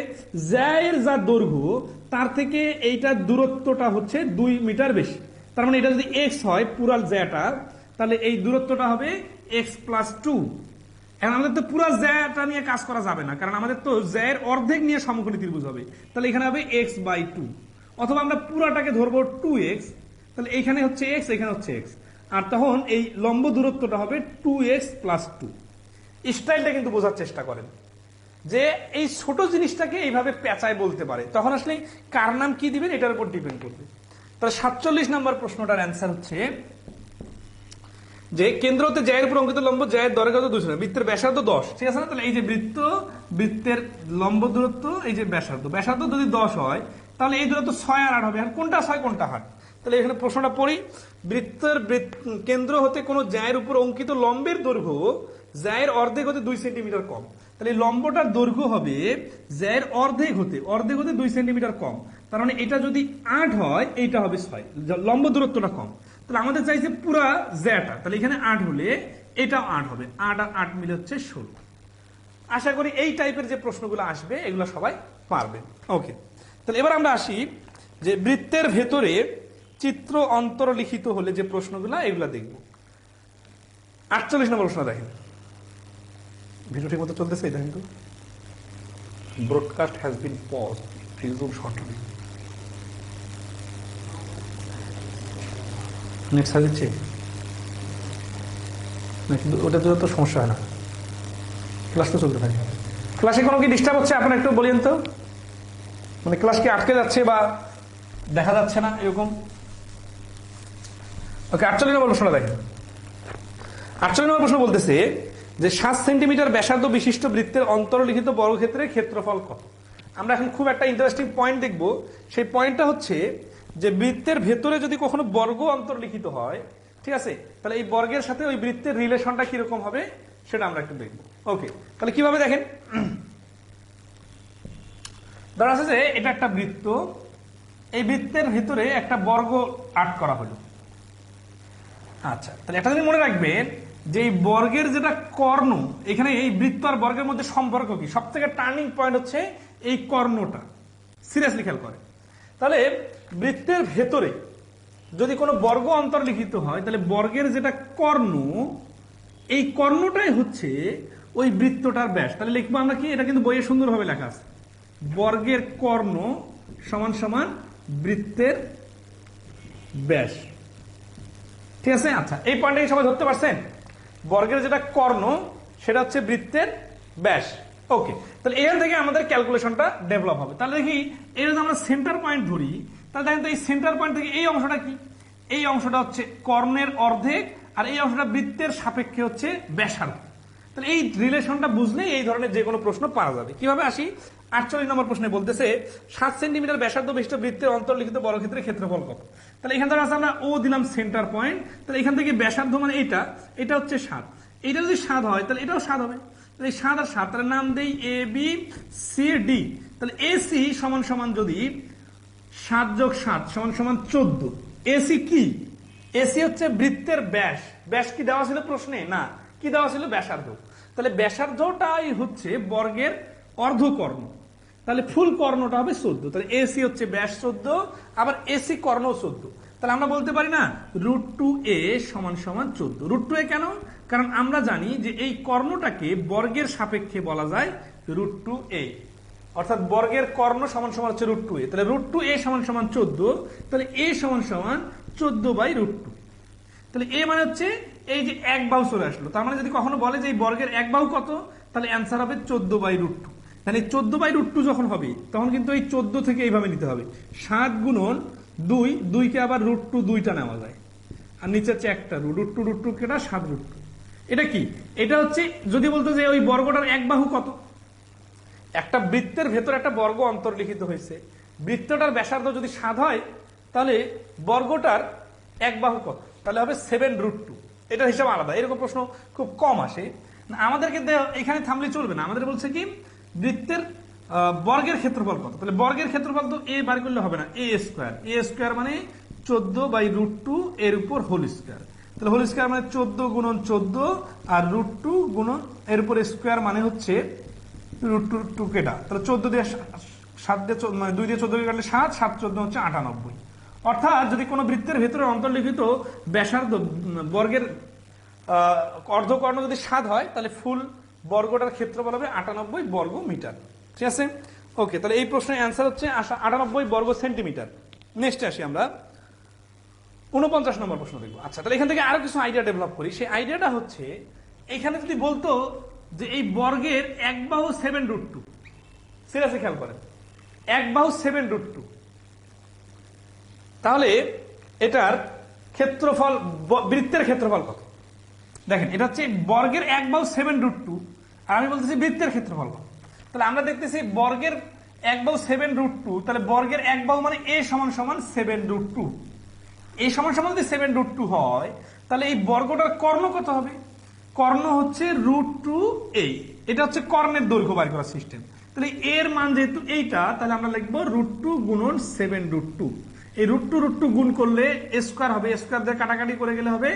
জ্যায়ের যা দৈর্ঘ্য তার থেকে এইটার দূরত্বটা হচ্ছে 2 মিটার বেশি। তার মানে এটা যদি এক্স হয় পুরা জ্যাটা, তাহলে এই দূরত্বটা হবে x+2। এখন আমাদের তো পুরো জ্যাটা নিয়ে কাজ করা যাবে না, কারণ আমাদের তো জ্যায়ের অর্ধেক নিয়ে সমকোণী ত্রিভুজ হবে, তাহলে এখানে হবে x/2। অথবা আমরা পুরাটাকে ধরবো 2x, তাহলে এইখানে হচ্ছে x, এখানে হচ্ছে x, আর তখন এই লম্ব দূরত্বটা হবে 2x+2। স্টাইলটা কিন্তু বোঝার চেষ্টা করেন যে এই ছোট জিনিসটাকে এইভাবে পেঁচায় বলতে পারে, তখন আসলে কার নাম কি দিবেন এটার উপর ডিপেন্ড করবে। তাহলে 47 নম্বর প্রশ্নটার অ্যান্সার হচ্ছে যে কেন্দ্র হতে জ্যায়ের উপর অঙ্কিত লম্ব জ্যায়ের দৈর্ঘ্য 200, বৃত্তের ব্যাসার্ধ 10, ঠিক আছে না। তাহলে এই যে বৃত্তের লম্ব দূরত্ব, এই যে ব্যাসার্ধ যদি 10 হয়, তাহলে এই দূরত্ব 6 আর 8 হবে। আর কোনটা 6 কোনটা 8? তাহলে এখানে প্রশ্নটা পড়ি, বৃত্তের কেন্দ্র হতে কোন জ্যায়ের উপর অঙ্কিত লম্বের দৈর্ঘ্য জ্যায়ের অর্ধেক হতে 2 সেন্টিমিটার কম। তাহলে এই লম্বটার দৈর্ঘ্য হবে জ্যায়ের অর্ধেক হতে 2 সেন্টিমিটার কম। তার মানে এটা যদি 8 হয়, এইটা হবে 6, লম্ব দূরত্বটা কম। তাহলে আমাদের চাইছে পুরা জ্যাটা, তাহলে এখানে 8 হলে এটাও 8 হবে, 8 আর 8 মিলে হচ্ছে 16। আশা করি এই টাইপের যে প্রশ্নগুলো আসবে এগুলো সবাই পারবেন। ওকে, তাহলে এবার আমরা আসি যে বৃত্তের ভেতরে চিত্র অন্তর্লিখিত হলে যে প্রশ্নগুলো এগুলো দেখব। 48 নম্বর প্রশ্ন দেখেন, ভিডিও ঠিক মতো চলতেছে এটা কিন্তু broadcast has been pause, resume shortly. Next সাজেছে না, কিন্তু ওটা তো সমস্যা হয় না, ক্লাস তো চলতে থাকে। ক্লাসে কোনো কি ডিস্টার্ব হচ্ছে আপনারা একটু বলেন তো, মানে ক্লাস কি আটকে যাচ্ছে বা দেখা যাচ্ছে না এরকম? ওকে, 48 নম্বর প্রশ্নটা দেখেন। 48 নম্বর প্রশ্ন বলতেছে যে 7 সেন্টিমিটার ব্যাসার্ধ বিশিষ্ট বৃত্তের অন্তর্লিখিত বর্গক্ষেত্রের ক্ষেত্রফল কত? আমরা এখন খুব একটা ইন্টারেস্টিং পয়েন্ট দেখব। সেই পয়েন্টটা হচ্ছে যে বৃত্তের ভেতরে যদি কখনো বর্গ অন্তর্লিখিত হয়, ঠিক আছে, তাহলে এই বর্গের সাথে ওই বৃত্তের রিলেশনটা কিরকম হবে সেটা আমরা একটু দেখব। ওকে, তাহলে কিভাবে দেখেন, ধরা আছে যে এটা একটা বৃত্ত, এই বৃত্তের ভিতরে একটা বর্গ আর্ট করা হলো। আচ্ছা, তাহলে একটা জিনিস মনে রাখবেন যে এই বর্গের যেটা কর্ণ, এখানে এই বৃত্ত আর বর্গের মধ্যে সম্পর্ক কি, সব থেকে টার্নিং পয়েন্ট হচ্ছে এই কর্ণটা। সিরিয়াসলি খেয়াল করে, তাহলে বৃত্তের ভেতরে যদি কোনো বর্গ অন্তর্লিখিত হয়, তাহলে বর্গের যেটা কর্ণ, এই কর্ণটাই হচ্ছে ওই বৃত্তটার ব্যাস। তাহলে লিখবো আমরা কি, এটা কিন্তু বইয়ে সুন্দরভাবে লেখা আছে, বর্গের কর্ণ সমান সমান বৃত্তের ব্যাস, ঠিক আছে। আচ্ছা, এই পয়েন্টটা সবাই ধরতে পারছেন, বর্গের যেটা কর্ণ সেটা হচ্ছে বৃত্তের ব্যাস। ওকে, তাহলে এখান থেকে আমাদের ক্যালকুলেশনটা ডেভেলপ হবে। তাহলে দেখি এর যদি আমরা সেন্টার পয়েন্ট ধরি, তাহলে দেখেন তো এই সেন্টার পয়েন্ট থেকে এই অংশটা কি, এই অংশটা হচ্ছে কর্ণের অর্ধেক, আর এই অংশটা বৃত্তের সাপেক্ষে হচ্ছে ব্যাসার্ধ। তাহলে এই রিলেশনটা বুঝলেই এই ধরনের যে কোনো প্রশ্ন পারা যাবে। কিভাবে আসি, 48 নম্বর প্রশ্নে বলতেছে 7 সেন্টিমিটার ব্যাসার্ধ বিশিষ্ট বৃত্তের অন্তর্লিখিত বর্গক্ষেত্রের ক্ষেত্রফল কত? তাহলে এখান থেকে আমরা ও দিলাম সেন্টার পয়েন্ট, তাহলে এখান থেকে ব্যাসার্ধ মানে এটা হচ্ছে 7, এটা যদি 7 হয় তাহলে এটাও 7 হবে। তাহলে 7 আর 7, তাহলে নাম দেই এ বি সি ডি। তাহলে এসি সমান সমান যদি 7 যোগ 7 সমান সমান 14। এসি কি, এসি হচ্ছে বৃত্তের ব্যাস। ব্যাস কি দেওয়া ছিল প্রশ্নে? না, কি দেওয়া ছিল? ব্যাসার্ধ। তাহলে ব্যাসার্ধটাই হচ্ছে বর্গের অর্ধকর্ণ, তাহলে ফুল কর্ণটা হবে 14। তাহলে এসি হচ্ছে ব্যাস 14, আবার এসি কর্ণ 14। তাহলে আমরা বলতে পারি না √2a সমান সমান 14। √2a কেন? কারণ আমরা জানি যে এই কর্ণটাকে বর্গের সাপেক্ষে বলা যায় √2a, অর্থাৎ বর্গের কর্ণ সমান সমান হচ্ছে √2a। তাহলে √2a সমান সমান 14, তাহলে a সমান সমান 14/√2। তাহলে এ মানে হচ্ছে এই যে এক বাহু চলে আসলো। তার মানে যদি কখনো বলে যে এই বর্গের এক বাহু কত, তাহলে অ্যান্সার হবে 14/√2। তাহলে 14/√2 যখন হবে তখন কিন্তু এই 14 থেকে এইভাবে নিতে হবে, 7 গুণন 2, 2কে আবার √2 2টা নেওয়া যায়, আর নিচে হচ্ছে একটা √2 কেটা 7√2। এটা কি, এটা হচ্ছে যদি বলতো যে ওই বর্গটার এক বাহু কত, একটা বৃত্তের ভেতর একটা বর্গ অন্তর্লিখিত হয়েছে, বৃত্তটার ব্যাসার্ধ যদি 7 হয়, তাহলে বর্গটার এক বাহু কত, তাহলে হবে 7√2। এটার হিসাব আলাদা, এরকম প্রশ্ন খুব কম আসে। আমাদেরকে এখানে থামলে চলবে না, আমাদের বলছে কি বৃত্তের বর্গের ক্ষেত্রফল কত, তাহলে বর্গের ক্ষেত্রফল তো এ বার করলে হবে না, এ স্কোয়ার মানে 14/√2 এর উপর হোল স্কোয়ার, তাহলে হোল স্কোয়ার মানে 14 গুণন 14 আর √2 গুণন এর উপর স্কোয়ার মানে হচ্ছে √2 কেটা, তাহলে 14 দিয়ে 7 দিয়ে মানে 2 দিয়ে 14 কাটলে 7, 7 14 হচ্ছে 98। অর্থাৎ যদি কোনো বৃত্তের ভেতরে অন্তর্লিখিত ব্যাসার্ধ বর্গের অর্ধকর্ণ যদি 7 হয় তাহলে ফুল বর্গটার ক্ষেত্রফল হবে 98 বর্গ মিটার। ঠিক আছে, ওকে, তাহলে এই প্রশ্নের অ্যান্সার হচ্ছে 98 বর্গ সেন্টিমিটার। নেক্সটে আসি আমরা 49 নম্বর প্রশ্ন দেখবো। আচ্ছা, তাহলে এখান থেকে আরো কিছু আইডিয়া ডেভেলপ করি। সেই আইডিয়াটা হচ্ছে এখানে যদি বলতো যে এই বর্গের এক বাহু 7√2, সিরিয়াসলি খেয়াল করেন, এক বাহু 7√2, তাহলে এটার ক্ষেত্রফল বৃত্তের ক্ষেত্রফল কত? দেখেন, এটা হচ্ছে বর্গের এক বাহু 7√2 আর আমি বলতেছি বৃত্তের ক্ষেত্রফল কত। তাহলে আমরা দেখতেছি বর্গের এক বাহু 7√2, তাহলে বর্গের এক বাহু মানে a সমান সমান 7√2, এই সমান সমান যদি 7√2 হয় তাহলে এই বর্গটার কর্ণ কত হবে? কর্ণ হচ্ছে √2a, এটা হচ্ছে কর্ণের দৈর্ঘ্য বার করার সিস্টেম। তাহলে এর মান যেহেতু এইটা, তাহলে আমরা লিখবো √2 গুণন 7√2। এই √2 গুণ করলে স্কোয়ার হবে, স্কোয়ার দিয়ে কাটাকাটি করে গেলে হবে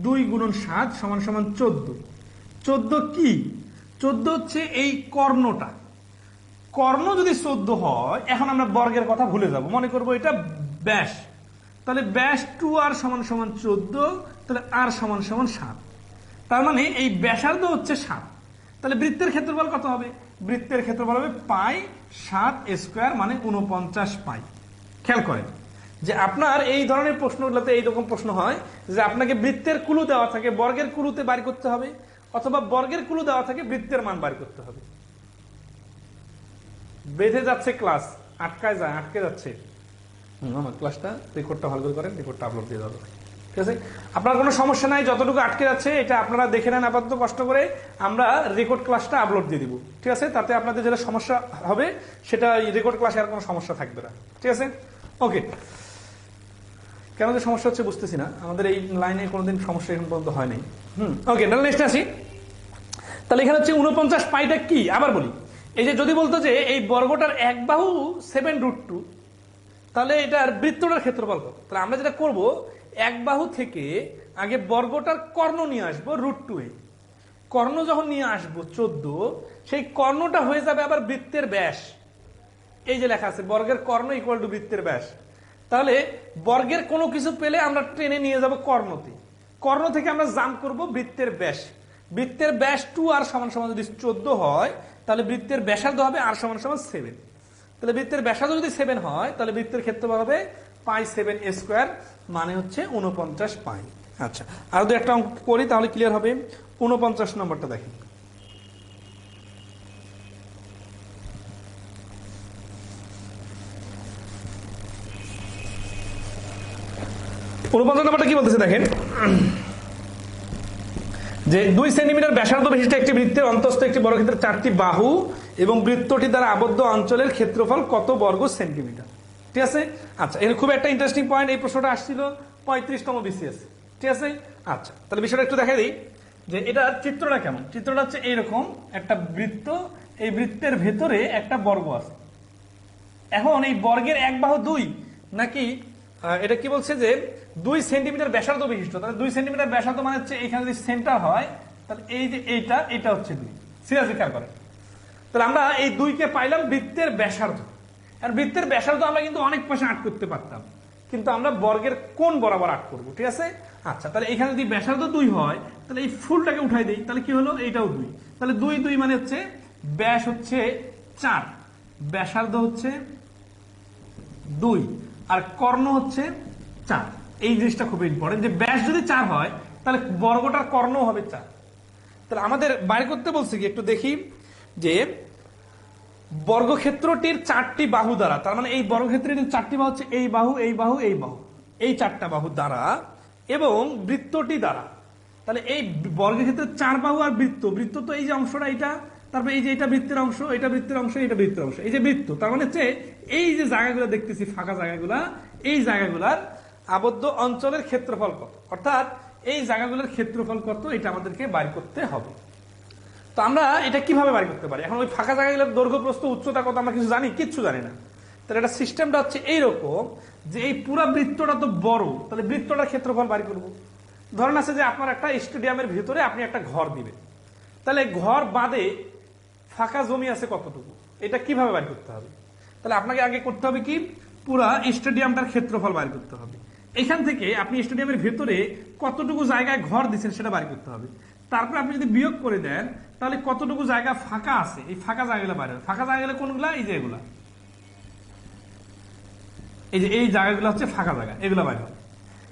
2 গুণন 7 সমান সমান 14। 14 কি? 14 হচ্ছে এই কর্ণটা। কর্ণ যদি 14 হয়, এখন আমরা বর্গের কথা ভুলে যাব, মনে করবো এটা ব্যাস, তাহলে ব্যাস 2r সমান সমান 14, তাহলে r সমান সমান 7, তার মানে এই ব্যাসার্ধ হচ্ছে 7। তাহলে বৃত্তের ক্ষেত্রফল কত হবে? বৃত্তের ক্ষেত্রফল হবে পাই 7 স্কোয়ার মানে 49 পাই। খেয়াল করেন যে আপনার এই ধরনের প্রশ্নগুলোতে এইরকম প্রশ্ন হয় যে আপনাকে বৃত্তের কুলু দেওয়া থাকে, বর্গের কুলুতে বাড়ি করতে হবে, অথবা বর্গের কুলু দেওয়া থাকে, বৃত্তের মান বাড়ি করতে হবে। বেঁধে যাচ্ছে ক্লাস, আটকে যাচ্ছে আমার ক্লাসটা, রেকর্ডটা ভালো করে করেন, রেকর্ডটা আপলোড দিয়ে দেওয়া, ঠিক আছে? আপনার কোনো সমস্যা নাই, যতটুকু আটকে যাচ্ছে এটা আপনারা দেখে নেন আপাতত কষ্ট করে, আমরা রেকর্ড ক্লাসটা আপলোড দিয়ে দিব, ঠিক আছে? তাতে আপনাদের যেটা সমস্যা হবে সেটা রেকর্ড ক্লাসে আর কোনো সমস্যা থাকবে না, ঠিক আছে? ওকে, কেন যে সমস্যা হচ্ছে বুঝতেছি না, আমাদের এই লাইনে কোনোদিন সমস্যা এখন পর্যন্ত হয় নাই। ওকে, তাহলে নেক্সট আসি। তাহলে এখানে হচ্ছে 49 পাইটা কি আবার বলি। এই যে যদি বলতো যে এই বর্গটার এক বাহু 7√2, তাহলে এটার বৃত্তটার ক্ষেত্রফল কত? তাহলে আমরা যেটা করব, এক বাহু থেকে আগে বর্গটার কর্ণ নিয়ে আসবো √2a, কর্ণ যখন নিয়ে আসবো 14, সেই কর্ণটা হয়ে যাবে আবার বৃত্তের ব্যাস। এই যে লেখা আছে বর্গের কর্ণ ইকুয়াল টু বৃত্তের ব্যাস, তাহলে বর্গের কোনো কিছু পেলে আমরা টেনে নিয়ে যাব কর্ণতে, কর্ণ থেকে আমরা জাম্প করব বৃত্তের ব্যাস। বৃত্তের ব্যাস 2r সমান সমান যদি 14 হয়, তাহলে বৃত্তের ব্যাসার্ধ হবে r সমান সমান 7। তাহলে বৃত্তের ব্যাসার্ধ যদি 7 হয়, তাহলে বৃত্তের ক্ষেত্রফল হবে পাই 7 স্কোয়ার মানে হচ্ছে 49 পাই। আচ্ছা, আর যদি একটা অঙ্ক করি তাহলে ক্লিয়ার হবে। 49 নম্বরটা দেখেন। 49 নম্বরটা কি বলতেছে দেখেন, যে 2 সেন্টিমিটার ব্যাসার্ধ বিশিষ্ট একটি বৃত্তের অন্তস্থ একটি বর্গক্ষেত্রের 4টি বাহু এবং বৃত্তটি দ্বারা আবদ্ধ অঞ্চলের ক্ষেত্রফল কত বর্গ সেন্টিমিটার? ঠিক আছে। আচ্ছা, এর খুব একটা ইন্টারেস্টিং পয়েন্ট, এই প্রশ্নটা আসছিল 35তম বিসিএস, ঠিক আছে। আচ্ছা, তাহলে বিষয়টা একটু দেখা দিই যে এটা চিত্রটা কেমন। চিত্রটা হচ্ছে এইরকম একটা বৃত্ত, এই বৃত্তের ভেতরে একটা বর্গ আছে। এখন এই বর্গের এক বাহু 2 নাকি এটা কি বলছে যে 2 সেন্টিমিটার ব্যাসার্ধ বিশিষ্ট, তাহলে 2 সেন্টিমিটার ব্যাসার্ধ মানে হচ্ছে এখানে যদি সেন্টার হয়, তাহলে এই যে এটা হচ্ছে 2। সিরিয়াসলি খেয়াল করেন, তাহলে আমরা এই 2কে পাইলাম বৃত্তের ব্যাসার্ধ। আর বৃত্তের ব্যাসার্ধ আমরা কিন্তু অনেক পাশে আট করতে পারতাম, কিন্তু আমরা বর্গের কোণ বরাবর আট করবো, ঠিক আছে। আচ্ছা, তাহলে এখানে যদি ব্যাসার্ধ 2 হয়, তাহলে এই ফুলটাকে উঠাই দেই, তাহলে কি হলো, এইটাও 2, তাহলে 2 মানে হচ্ছে ব্যাস হচ্ছে 4, ব্যাসার্ধ হচ্ছে 2 আর কর্ণ হচ্ছে 4। এই জিনিসটা খুব ইম্পর্টেন্ট যে ব্যাস যদি 4 হয় তাহলে বর্গটার কর্ণ হবে 4। তাহলে আমাদের বাইর করতে বলছে কি একটু দেখি যে বর্গক্ষেত্রটির 4টি বাহু দ্বারা, তার মানে এই বর্গক্ষেত্রের 4টি বাহু হচ্ছে এই বাহু, এই বাহু, এই বাহু, এই 4টা বাহু দ্বারা এবং বৃত্তটি দ্বারা। তাহলে এই বর্গক্ষেত্রের 4 বাহু আর বৃত্ত, বৃত্ত তো এই যে অংশটা এটা, তারপরে এই যে এটা বৃত্তের অংশ, এটা বৃত্তের অংশ, এটা বৃত্তের অংশ, এই যে বৃত্ত, তার মানে হচ্ছে এই যে জায়গাগুলো দেখতেছি ফাঁকা জায়গাগুলা, এই জায়গাগুলার আবদ্ধ অঞ্চলের ক্ষেত্রফল কত, অর্থাৎ এই জায়গাগুলোর ক্ষেত্রফল কত, এটা আমাদেরকে বাইর করতে হবে। তো তো আমরা এটা কিভাবে বাড়ি করতে পারি? এখন ওই ফাঁকা জায়গাগুলোর দৈর্ঘ্য প্রস্থ উচ্চতা কত আমরা কিছু জানি? কিচ্ছু জানি না। তাহলে এটা সিস্টেমটা হচ্ছে এইরকম যে এই পুরো বৃত্তটা তো বড়, তাহলে বৃত্তটার ক্ষেত্রফল বাড়ি করব। ধরেন আছে যে আপনার একটা স্টেডিয়ামের ভিতরে আপনি একটা ঘর দিবেন, তাহলে ঘর বাদে ফাঁকা জমি আছে কতটুকু, এটা কিভাবে বাড়ি করতে হবে? তাহলে আপনাকে আগে করতে হবে কি, পুরা স্টেডিয়ামটার ক্ষেত্রফল বাড়ি করতে হবে। এখান থেকে আপনি স্টেডিয়ামের ভেতরে কতটুকু জায়গায় ঘর দিচ্ছেন সেটা বাড়ি করতে হবে। তারপর আপনি যদি বিয়োগ করে দেন তাহলে কতটুকু জায়গা ফাঁকা আছে, এই ফাঁকা জায়গাগুলো বাইরে। ফাঁকা জায়গাগুলো কোনগুলা? এই যে এগুলা, এই যে এই জায়গাগুলো হচ্ছে ফাঁকা জায়গা, এগুলো বাইরে হবে।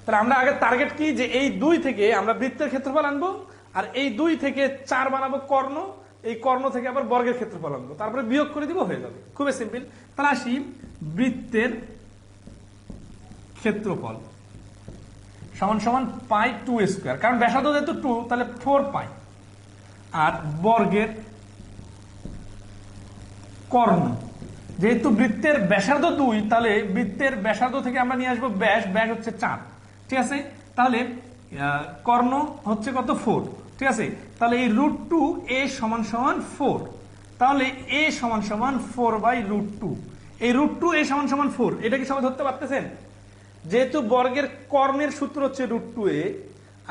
তাহলে আমরা আগে টার্গেট কি, যে এই 2 থেকে আমরা বৃত্তের ক্ষেত্রফল আনবো, আর এই 2 থেকে 4 বানাবো কর্ণ, এই কর্ণ থেকে আবার বর্গের ক্ষেত্রফল আনবো, তারপরে বিয়োগ করে দিব, হয়ে যাবে। খুবই সিম্পল। তাহলে আসি, বৃত্তের ক্ষেত্রফল সমান সমান পাই 2 স্কয়ার, কারণ ব্যাসার্ধ যেহেতু 2 তাহলে 4 পাই, আর বর্গের কর্ণ যেহেতু বৃত্তের ব্যাসার্ধ 2 তাহলে বৃত্তের ব্যাসার্ধ থেকে আমরা নিয়ে আসবো ব্যাস, ব্যাস হচ্ছে 4, ঠিক আছে। তাহলে কর্ণ হচ্ছে কত? 4, ঠিক আছে। তাহলে এই √2 a সমান সমান 4, তাহলে a সমান সমান 4/√2। এই √2 a সমান সমান 4, এটা কি সবাই ধরতে পারতেছেন? যেহেতু বর্গের কর্ণের সূত্র হচ্ছে √2a,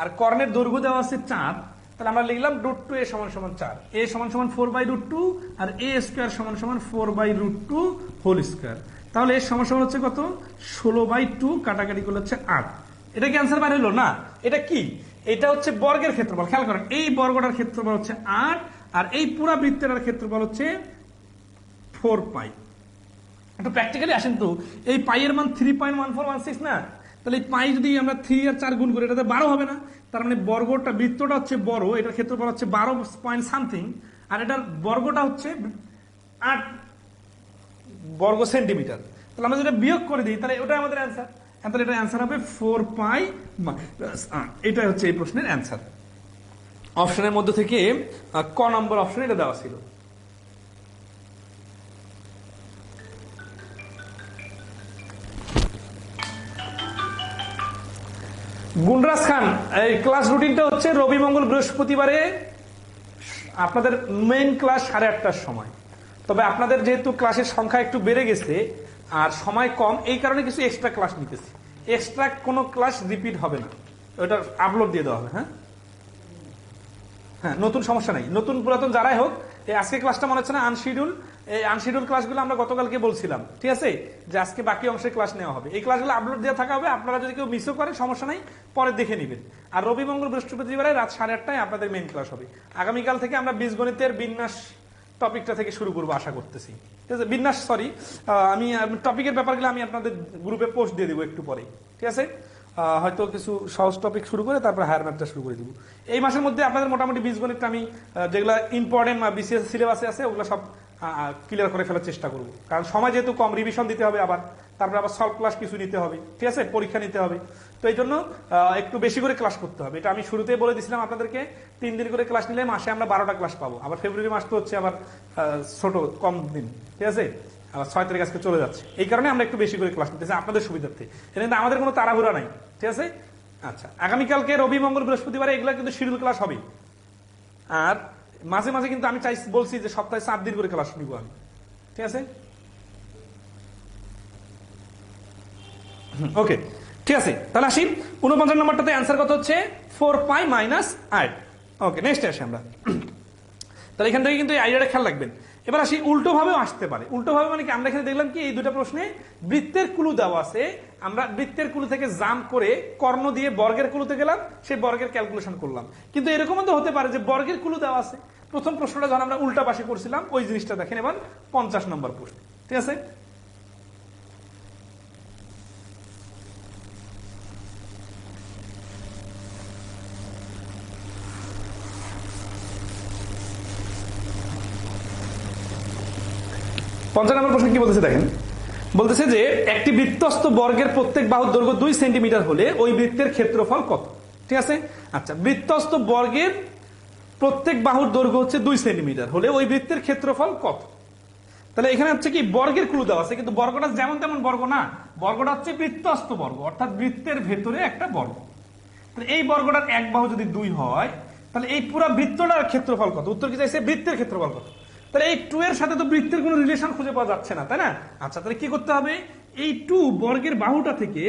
আর কর্ণের দৈর্ঘ্য দেওয়া আছে 4, তাহলে আমরা লিখলাম √2a সমান সমান 4, a সমান সমান 4/√2, আর a স্কয়ার সমান সমান 4/√2 হোল স্কয়ার। তাহলে এর সমান সমান হচ্ছে কত? 16/2, কাটাকাটি করলে হচ্ছে 8। এটা কি অ্যান্সার বাইরে হলো না? এটা কি? এটা হচ্ছে বর্গের ক্ষেত্রফল। খেয়াল করেন, এই বর্গটার ক্ষেত্রফল হচ্ছে 8, আর এই পুরা বৃত্তের ক্ষেত্রফল হচ্ছে 4 পাই। একটু প্র্যাকটিক্যালি আসেন তো, এই পাই এর মান 3.1416 না? তাহলে এই পাই যদি আমরা 3 আর 4 গুণ করি, এটাতে 12 হবে না? তার মানে বর্গটা, বৃত্তটা হচ্ছে বড়, এটার ক্ষেত্রফল হচ্ছে 12 পয়েন্ট সামথিং, আর এটার বর্গটা হচ্ছে 8 বর্গ সেন্টিমিটার। তাহলে আমরা যেটা বিয়োগ করে দিই তাহলে ওটা আমাদের অ্যান্সার। তাহলে এটা অ্যান্সার হবে 4 পাই। এটা হচ্ছে এই প্রশ্নের অ্যান্সার। অপশনের মধ্যে থেকে ক নম্বর অপশনে এটা দেওয়া ছিল। গুণরাজ খান, এই ক্লাস রুটিনটা হচ্ছে রবি মঙ্গল বৃহস্পতিবারে আপনাদের মেইন ক্লাস 8:30টার সময়। তবে আপনাদের যেহেতু ক্লাসের সংখ্যা একটু বেড়ে গেছে আর সময় কম, এই কারণে কিছু এক্সট্রা ক্লাস নিতেছি। এক্সট্রা কোনো ক্লাস রিপিট হবে না, ওটা আপলোড দিয়ে দেওয়া হবে। হ্যাঁ হ্যাঁ, নতুন সমস্যা নাই, নতুন পুরাতন যারাই হোক। এই আজকে ক্লাসটা মনে হচ্ছে না আনশিডিউল, এই আনশিডিউল ক্লাসগুলো আমরা গতকালকে বলছিলাম, ঠিক আছে, যে আজকে বাকি অংশের ক্লাস নেওয়া হবে। এই ক্লাসগুলো আপলোড দেওয়া থাকা হবে, আপনারা যদি কেউ মিসও করেন সমস্যা নাই, পরে দেখে নেবেন। আর রবি মঙ্গল বৃহস্পতিবারে রাত 8:30টায় আপনাদের মেইন ক্লাস হবে। আগামীকাল থেকে আমরা বীজগণিতের বিন্যাস টপিকটা থেকে শুরু করবো আশা করতেছি, ঠিক আছে। বিন্যাস, সরি, আমি টপিকের ব্যাপারগুলো আমি আপনাদের গ্রুপে পোস্ট দিয়ে দেবো একটু পরে, ঠিক আছে। হয়তো কিছু সহজ টপিক শুরু করে তারপর হায়ার ম্যাথটা শুরু করে দিব। এই মাসের মধ্যে আপনাদের মোটামুটি বীজগণিতটা আমি যেগুলো ইম্পর্টেন্ট বা বিসিএস সিলেবাসে আছে ওগুলো সব ক্লিয়ার করে ফেলার চেষ্টা করবো, কারণ সময় যেহেতু কম, রিভিশন দিতে হবে, তারপরে আবার সলভ ক্লাস কিছু নিতে হবে, ঠিক আছে, পরীক্ষা নিতে হবে। তো এই জন্য একটু বেশি করে ক্লাস করতে হবে। এটা আমি শুরুতেই বলে দিয়েছিলাম আপনাদেরকে, 3 দিন করে ক্লাস নিলে মাসে আমরা 12টা ক্লাস পাবো। আবার ফেব্রুয়ারি মাস তো হচ্ছে আবার ছোট কম দিন, ঠিক আছে, আবার 6 তারিখ আজকে চলে যাচ্ছে। এই কারণে আমরা একটু বেশি করে ক্লাস নিতেছি আপনাদের সুবিধার্থে। কিন্তু আমাদের কোনো তাড়াহুড়া নাই, ঠিক আছে। আচ্ছা, আগামীকালকে রবি মঙ্গল বৃহস্পতিবার এগুলা কিন্তু শিডিউল ক্লাস হবে। আর মাঝে মাঝে কিন্তু আমি বলছি যে সপ্তাহে 7 দিন করে ক্লাস নিব আমি, ঠিক আছে। ওকে, ঠিক আছে। তাহলে আসি 49 নম্বরটাতে অ্যান্সার কত হচ্ছে 4 পাই - 8। ওকে, নেক্সট আসি আমরা। তাহলে এখান থেকে কিন্তু এই আইডিয়াটা খেয়াল রাখবেন। এবার আসি উল্টো ভাবেও আসতে পারে। উল্টো ভাবে মানে কি, আমরা এখানে দেখলাম কি এই দুটো প্রশ্নে বৃত্তের কুলু দেওয়া আছে, আমরা বৃত্তের কুলু থেকে জাম্প করে কর্ণ দিয়ে বর্গের কুলুতে গেলাম, সেই বর্গের ক্যালকুলেশন করলাম। কিন্তু এরকমও তো হতে পারে যে বর্গের কুলু দেওয়া আছে। প্রথম প্রশ্নটা যখন আমরা উল্টা পাশে করছিলাম ওই জিনিসটা দেখেন এবার 50 নম্বর প্রশ্ন, ঠিক আছে। নম্বর প্রশ্ন কি বলতেছে দেখেন, বলতেছে যে একটি বৃত্তস্থ বর্গের প্রত্যেক বাহুর দৈর্ঘ্য 2 সেন্টিমিটার হলে ওই বৃত্তের ক্ষেত্রফল কত, ঠিক আছে। আচ্ছা, বৃত্তস্থ বর্গের প্রত্যেক বাহুর দৈর্ঘ্য হচ্ছে 2 সেন্টিমিটার হলে ওই বৃত্তের ক্ষেত্রফল কত। তাহলে এখানে হচ্ছে কি বর্গের ক্লু দেওয়া আছে, কিন্তু বর্গটা যেমন তেমন বর্গ না, বর্গটা হচ্ছে বৃত্তস্থ বর্গ, অর্থাৎ বৃত্তের ভেতরে একটা বর্গ। তাহলে এই বর্গটার এক বাহু যদি 2 হয়, তাহলে তাহলে এই পুরো বৃত্তটার ক্ষেত্রফল কত? উত্তর কি চাইছে? বৃত্তের ক্ষেত্রফল কত? তাহলে এই 2 এর সাথে তো বৃত্তের কোনো রিলেশন খুঁজে পাওয়া যাচ্ছে না, তাই না? আচ্ছা, তাহলে কি করতে হবে? এই 2 বর্গের বাহুটা থেকে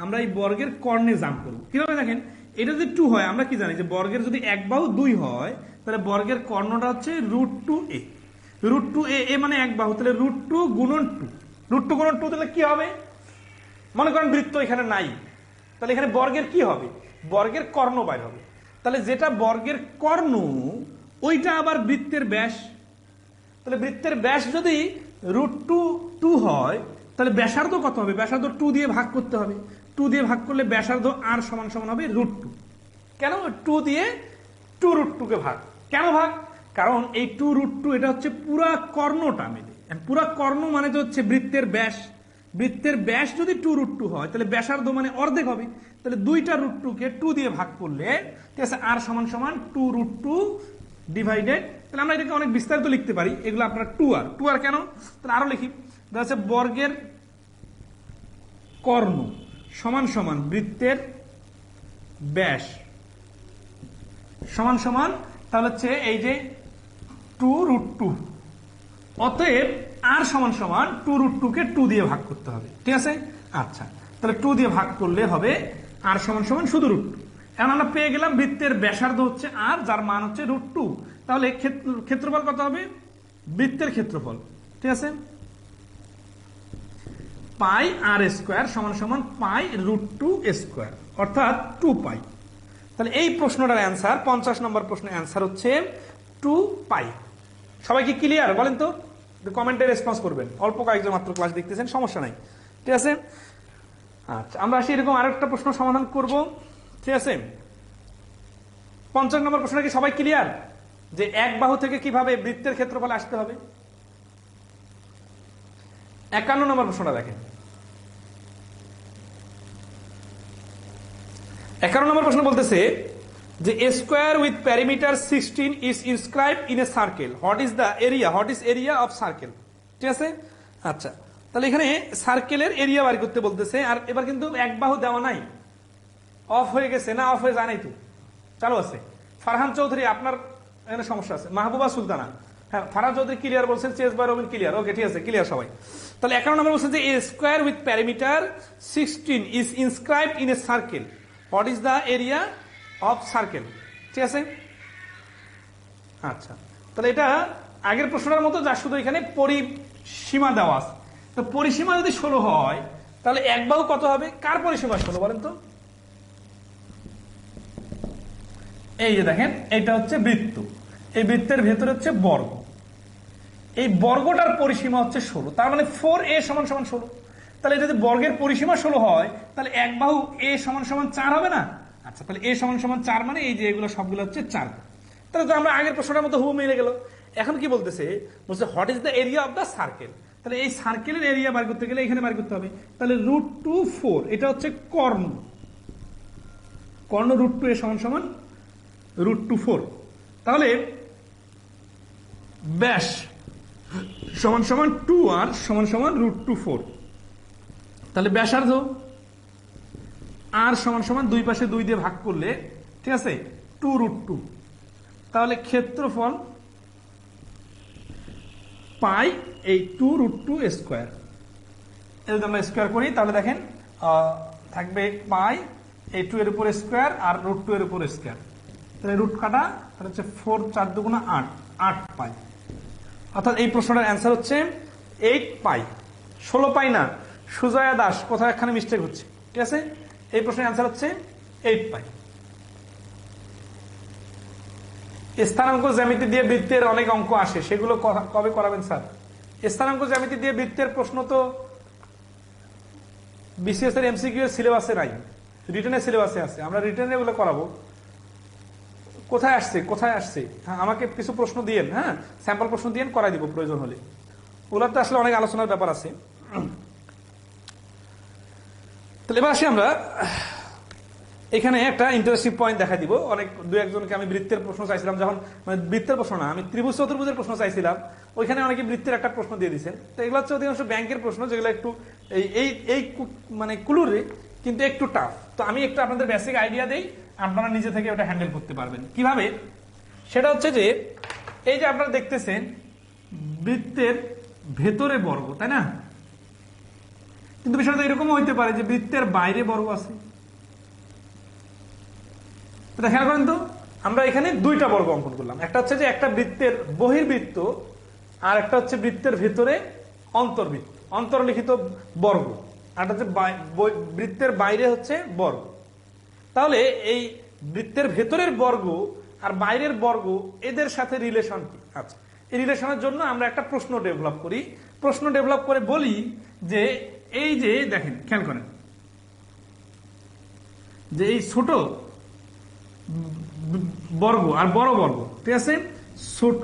আমরা এই বর্গের কর্ণে জাম্প করব। কিভাবে দেখেন, এটা যদি 2 হয়, আমরা কি জানি যে বর্গের যদি এক বাহু 2 হয় তাহলে বর্গের কর্ণটা হচ্ছে √2a। √2a, এ মানে এক বাহু, তাহলে √2 গুণন 2, √2 গুণন 2, তাহলে কি হবে? মনে করেন বৃত্ত এখানে নাই, তাহলে এখানে বর্গের কি হবে? বর্গের কর্ণ বাইর হবে। তাহলে যেটা বর্গের কর্ণ ওইটা আবার বৃত্তের ব্যাস। তাহলে বৃত্তের ব্যাস যদি √2 হয় তাহলে ব্যাসার্ধ কত হবে? ব্যাসার্ধ 2 দিয়ে ভাগ করতে হবে। 2 দিয়ে ভাগ করলে ব্যাসার্ধ আর সমান সমান হবে √2। কেন 2 দিয়ে 2√2 কে ভাগ? কেন ভাগ? কারণ এই 2√2 এটা হচ্ছে পুরা কর্ণটা মিলে। পুরা কর্ণ মানে তো হচ্ছে বৃত্তের ব্যাস। বৃত্তের ব্যাস যদি 2√2 হয় তাহলে ব্যাসার্ধ মানে অর্ধেক হবে। তাহলে 2টা √2 কে 2 দিয়ে ভাগ করলে ঠিক আছে, আর সমান সমান 2√2 ডিভাইডেড। তাহলে আমরা এটাকে অনেক বিস্তারিত লিখতে পারি, এগুলো আপনার 2r কেন? তাহলে আরো লিখি, হচ্ছে বর্গের কর্ণ সমান সমান বৃত্তের ব্যাস সমান সমান, তাহলে হচ্ছে এই যে 2√2, অতএব আর সমান সমান 2√2 কে 2 দিয়ে ভাগ করতে হবে। ঠিক আছে, আচ্ছা, তাহলে 2 দিয়ে ভাগ করলে হবে আর সমান সমান শুধু √2। এখন আমরা পেয়ে গেলাম বৃত্তের ব্যাসার্ধ হচ্ছে আর, যার মান হচ্ছে √2। তাহলে ক্ষেত্রফল কত হবে? বৃত্তের ক্ষেত্রফল, ঠিক আছে, পাই আর স্কোয়ার সমান সমান পাই √2 স্কোয়ার, অর্থাৎ 2π। তাহলে এই প্রশ্নটার অ্যান্সার, 50 নম্বর প্রশ্নের অ্যান্সার হচ্ছে 2π। সবাই কি ক্লিয়ার? বলেন তো, কমেন্টে রেসপন্স করবেন। অল্প কয়েকজন মাত্র ক্লাস দেখতেছেন, সমস্যা নাই, ঠিক আছে। আচ্ছা, আমরা আসি এরকম আরেকটা প্রশ্ন সমাধান করব, ঠিক আছে। 50 নম্বর প্রশ্নটা কি সবাই ক্লিয়ার যে এক বাহু থেকে কিভাবে বৃত্তের ক্ষেত্রফল আসতে হবে? 51 নম্বর প্রশ্নটা দেখেন। 51 নম্বর প্রশ্ন বলতেছে যে a square with perimeter 16 is inscribed in a circle. What is area of circle? ঠিক আছে, আচ্ছা, তাহলে এখানে সার্কেলের এরিয়া বার করতে বলতেছে। আর এবার কিন্তু এক বাহু দেওয়া নাই, অফ হয়ে গেছে না? অফ হয়ে যায় নাই তো, চালু আছে। ফারহান চৌধুরী, আপনার এখানে সমস্যা আছে। মাহবুবা সুলতানা, হ্যাঁ, ফারহান চৌধুরী ক্লিয়ার বলছেন, চেস বাই রবিন ক্লিয়ার, ওকে, ঠিক আছে, ক্লিয়ার সবাই। তাহলে 51 নম্বর বলছে যে a square with perimeter 16 is inscribed in a circle. What is the area of circle? ঠিক আছে, আচ্ছা, তাহলে এটা আগের প্রশ্নটার মতো, যা শুধু এখানে পরিসীমা দেওয়া আছে। তো পরিসীমা যদি 16 হয় তাহলে এক বাহু কত হবে? কার পরিসীমা 16 বলেন তো? এই যে দেখেন, এটা হচ্ছে বৃত্ত, এই বৃত্তের ভেতরে হচ্ছে বর্গ, এই বর্গটার পরিসীমা হচ্ছে 16, তার মানে 4a সমান সমান 16। তাহলে যদি বর্গের পরিসীমা 16 হয় তাহলে এক বাহু a সমান সমান 4 হবে না? আচ্ছা, তাহলে a সমান সমান 4 মানে এই যে এগুলো সবগুলো হচ্ছে 4। তাহলে তো আমরা আগের প্রশ্নটার মতো হুবহু মিলে গেল। এখন কি বলতেছে? বলছে what is the area of the circle. তাহলে এই সার্কেলের এরিয়া বার করতে গেলে এখানে বার করতে হবে। তাহলে √2 4, এটা হচ্ছে কর্ণ, √2 এ সমান সমান √2 4। তাহলে ব্যাস সমান সমান 2r সমান সমান √2 4। তাহলে ব্যাসার্ধ আর সমান সমান দুই পাশে 2 দিয়ে ভাগ করলে, ঠিক আছে, 2√2। তাহলে ক্ষেত্রফল পাই এই 2√2 স্কোয়ার। যদি আমরা স্কোয়ার করি তাহলে দেখেন থাকবে পাই এই 2 এর উপর স্কোয়ার আর √2 এর উপর স্কোয়ার। তাহলে রুট কাটা, তাহলে হচ্ছে 4 4 দুগুণা 8, 8 পাই। অর্থাৎ এই প্রশ্নটার অ্যান্সার হচ্ছে 8 পাই, 16 পাই না। সুজয়া দাস, কোথাও এখানে মিস্টেক হচ্ছে, ঠিক আছে। এই প্রশ্নের অ্যান্সার হচ্ছে 8 পাই। স্থানাঙ্ক জ্যামিতি দিয়ে বৃত্তের অনেক অঙ্ক আসে, সেগুলো কবে করাবেন স্যার? স্থানাঙ্ক জ্যামিতি দিয়ে বৃত্তের প্রশ্ন তো বিসিএস এর এমসিকিউ এর সিলেবাসে নাই, রিটেনের সিলেবাসে আছে। আমরা রিটেনে এগুলো করাবো। কোথায় আসছে? হ্যাঁ, আমাকে কিছু প্রশ্ন দিয়েন, হ্যাঁ, স্যাম্পল প্রশ্ন দিয়েন, করাই দিব প্রয়োজন হলে। ওগুলোতে আসলে অনেক আলোচনার ব্যাপার আছে। তাহলে এবার আসি আমরা এখানে একটা ইন্টারেস্টিং পয়েন্ট দেখা দিব। অনেক দু একজনকে আমি বৃত্তের প্রশ্ন চাইছিলাম, যখন মানে বৃত্তের প্রশ্ন না, আমি ত্রিভুজ চতুর্ভুজের প্রশ্ন চাইছিলাম, ওইখানে অনেকে বৃত্তের একটা প্রশ্ন দিয়ে দিচ্ছেন। তো এগুলো হচ্ছে অধিকাংশ ব্যাংকের প্রশ্ন, যেগুলো একটু এই মানে কুলুরে কিন্তু একটু টাফ। তো আমি একটু আপনাদের বেসিক আইডিয়া দেই, আপনারা নিজে থেকে ওটা হ্যান্ডেল করতে পারবেন। কিভাবে? সেটা হচ্ছে যে এই যে আপনারা দেখতেছেন বৃত্তের ভেতরে বর্গ, তাই না? কিন্তু বিষয়টা এরকমও হইতে পারে যে বৃত্তের বাইরে বর্গ আছে। খেয়াল করেন তো, আমরা এখানে দুইটা বর্গ অঙ্কন করলাম। একটা হচ্ছে যে একটা বৃত্তের বহির্বৃত্ত, আর একটা হচ্ছে বৃত্তের ভেতরে অন্তর্বৃত্ত, অন্তর্লিখিত বর্গ, আর হচ্ছে বৃত্তের বাইরে হচ্ছে বর্গ। তাহলে এই বৃত্তের ভেতরের বর্গ আর বাইরের বর্গ এদের সাথে রিলেশন কি? আচ্ছা, এই রিলেশনের জন্য আমরা একটা প্রশ্ন ডেভেলপ করি। প্রশ্ন ডেভেলপ করে বলি যে এই যে দেখেন, খেয়াল করেন যে এই ছোট বর্গ আর বড় বর্গ, ঠিক আছে, ছোট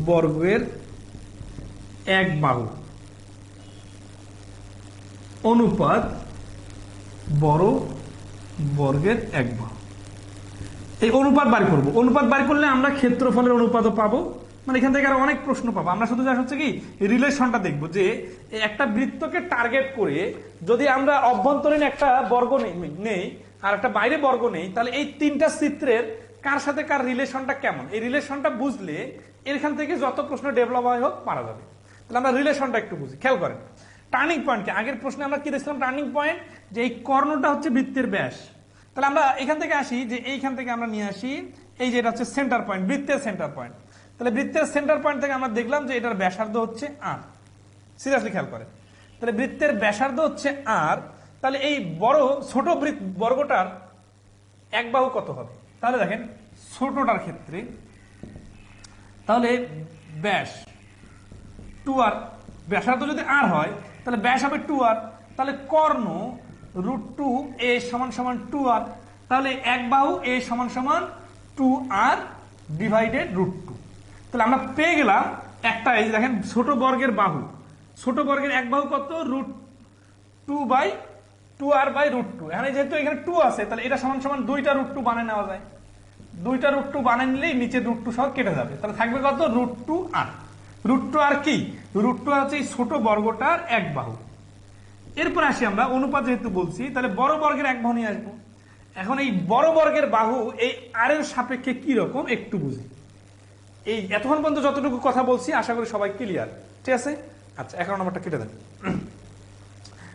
বর্গের এক বাহু অনুপাত বড় বর্গের এক বাহু। এই অনুপাত বাড়ি করবো। অনুপাত বাড়ি করলে আমরা ক্ষেত্রফলের অনুপাতও পাবো। মানে এখান থেকে আরো অনেক প্রশ্ন পাবো। আমরা শুধু যা হচ্ছে কি রিলেশনটা দেখবো যে একটা বৃত্তকে টার্গেট করে যদি আমরা অভ্যন্তরীণ একটা বর্গ নেই আর একটা বাইরে বর্গ নেই, তাহলে এই তিনটা চিত্রের কার সাথে কার রিলেশনটা কেমন, এই রিলেশনটা বুঝলে এখান থেকে যত প্রশ্ন ডেভেলপ হয় হোক পারা যাবে। তাহলে আমরা রিলেশনটা একটু বুঝি। খেয়াল করেন টার্নিং পয়েন্টকে, আগের প্রশ্নে আমরা কি দেখছিলাম? টার্নিং পয়েন্ট, যে এই কর্ণটা হচ্ছে বৃত্তের ব্যাস। তাহলে আমরা এখান থেকে আসি যে এইখান থেকে আমরা নিয়ে আসি এই যে এটা হচ্ছে সেন্টার পয়েন্ট, বৃত্তের সেন্টার পয়েন্ট। তাহলে বৃত্তের সেন্টার পয়েন্ট থেকে আমরা দেখলাম যে এটার ব্যাসার্ধ হচ্ছে আর। সিরিয়াসলি খেয়াল করেন, তাহলে বৃত্তের ব্যাসার্ধ হচ্ছে আর। তাহলে এই বড় ছোট বর্গটার এক বাহু কত হবে? তাহলে দেখেন ছোটটার ক্ষেত্রে তাহলে ব্যাস 2r, ব্যাসার্ধ যদি আর হয় তাহলে ব্যাস হবে 2r। তাহলে কর্ণ √2a = 2r। তাহলে এক বাহু a = 2r ডিভাইডেড √2। তাহলে আমরা পেয়ে গেলাম একটা, এই দেখেন ছোট বর্গের বাহু, ছোট বর্গের এক বাহু কত? √2/2r/√2। এখানে যেহেতু এখানে 2 আছে তাহলে এটা সমান দুইটা √2 বানিয়ে নেওয়া যায়। দুইটা √2 বানিয়ে নিলেই নিচে √2 সহ কেটে যাবে। তাহলে থাকবে কত? √2r। √2r কি? √2r হচ্ছে এই ছোট বর্গটার এক বাহু। এরপর আসি আমরা অনুপাত যেহেতু বলছি, তাহলে বড় বর্গের এক বাহু নিয়ে আসবো। এখন এই বড় বর্গের বাহু এই আর এর সাপেক্ষে কি রকম একটু বুঝি। এই এতক্ষণ পর্যন্ত যতটুকু কথা বলছি আশা করি সবাই ক্লিয়ার, ঠিক আছে? আচ্ছা, এখন নাম্বারটা কেটে দেন।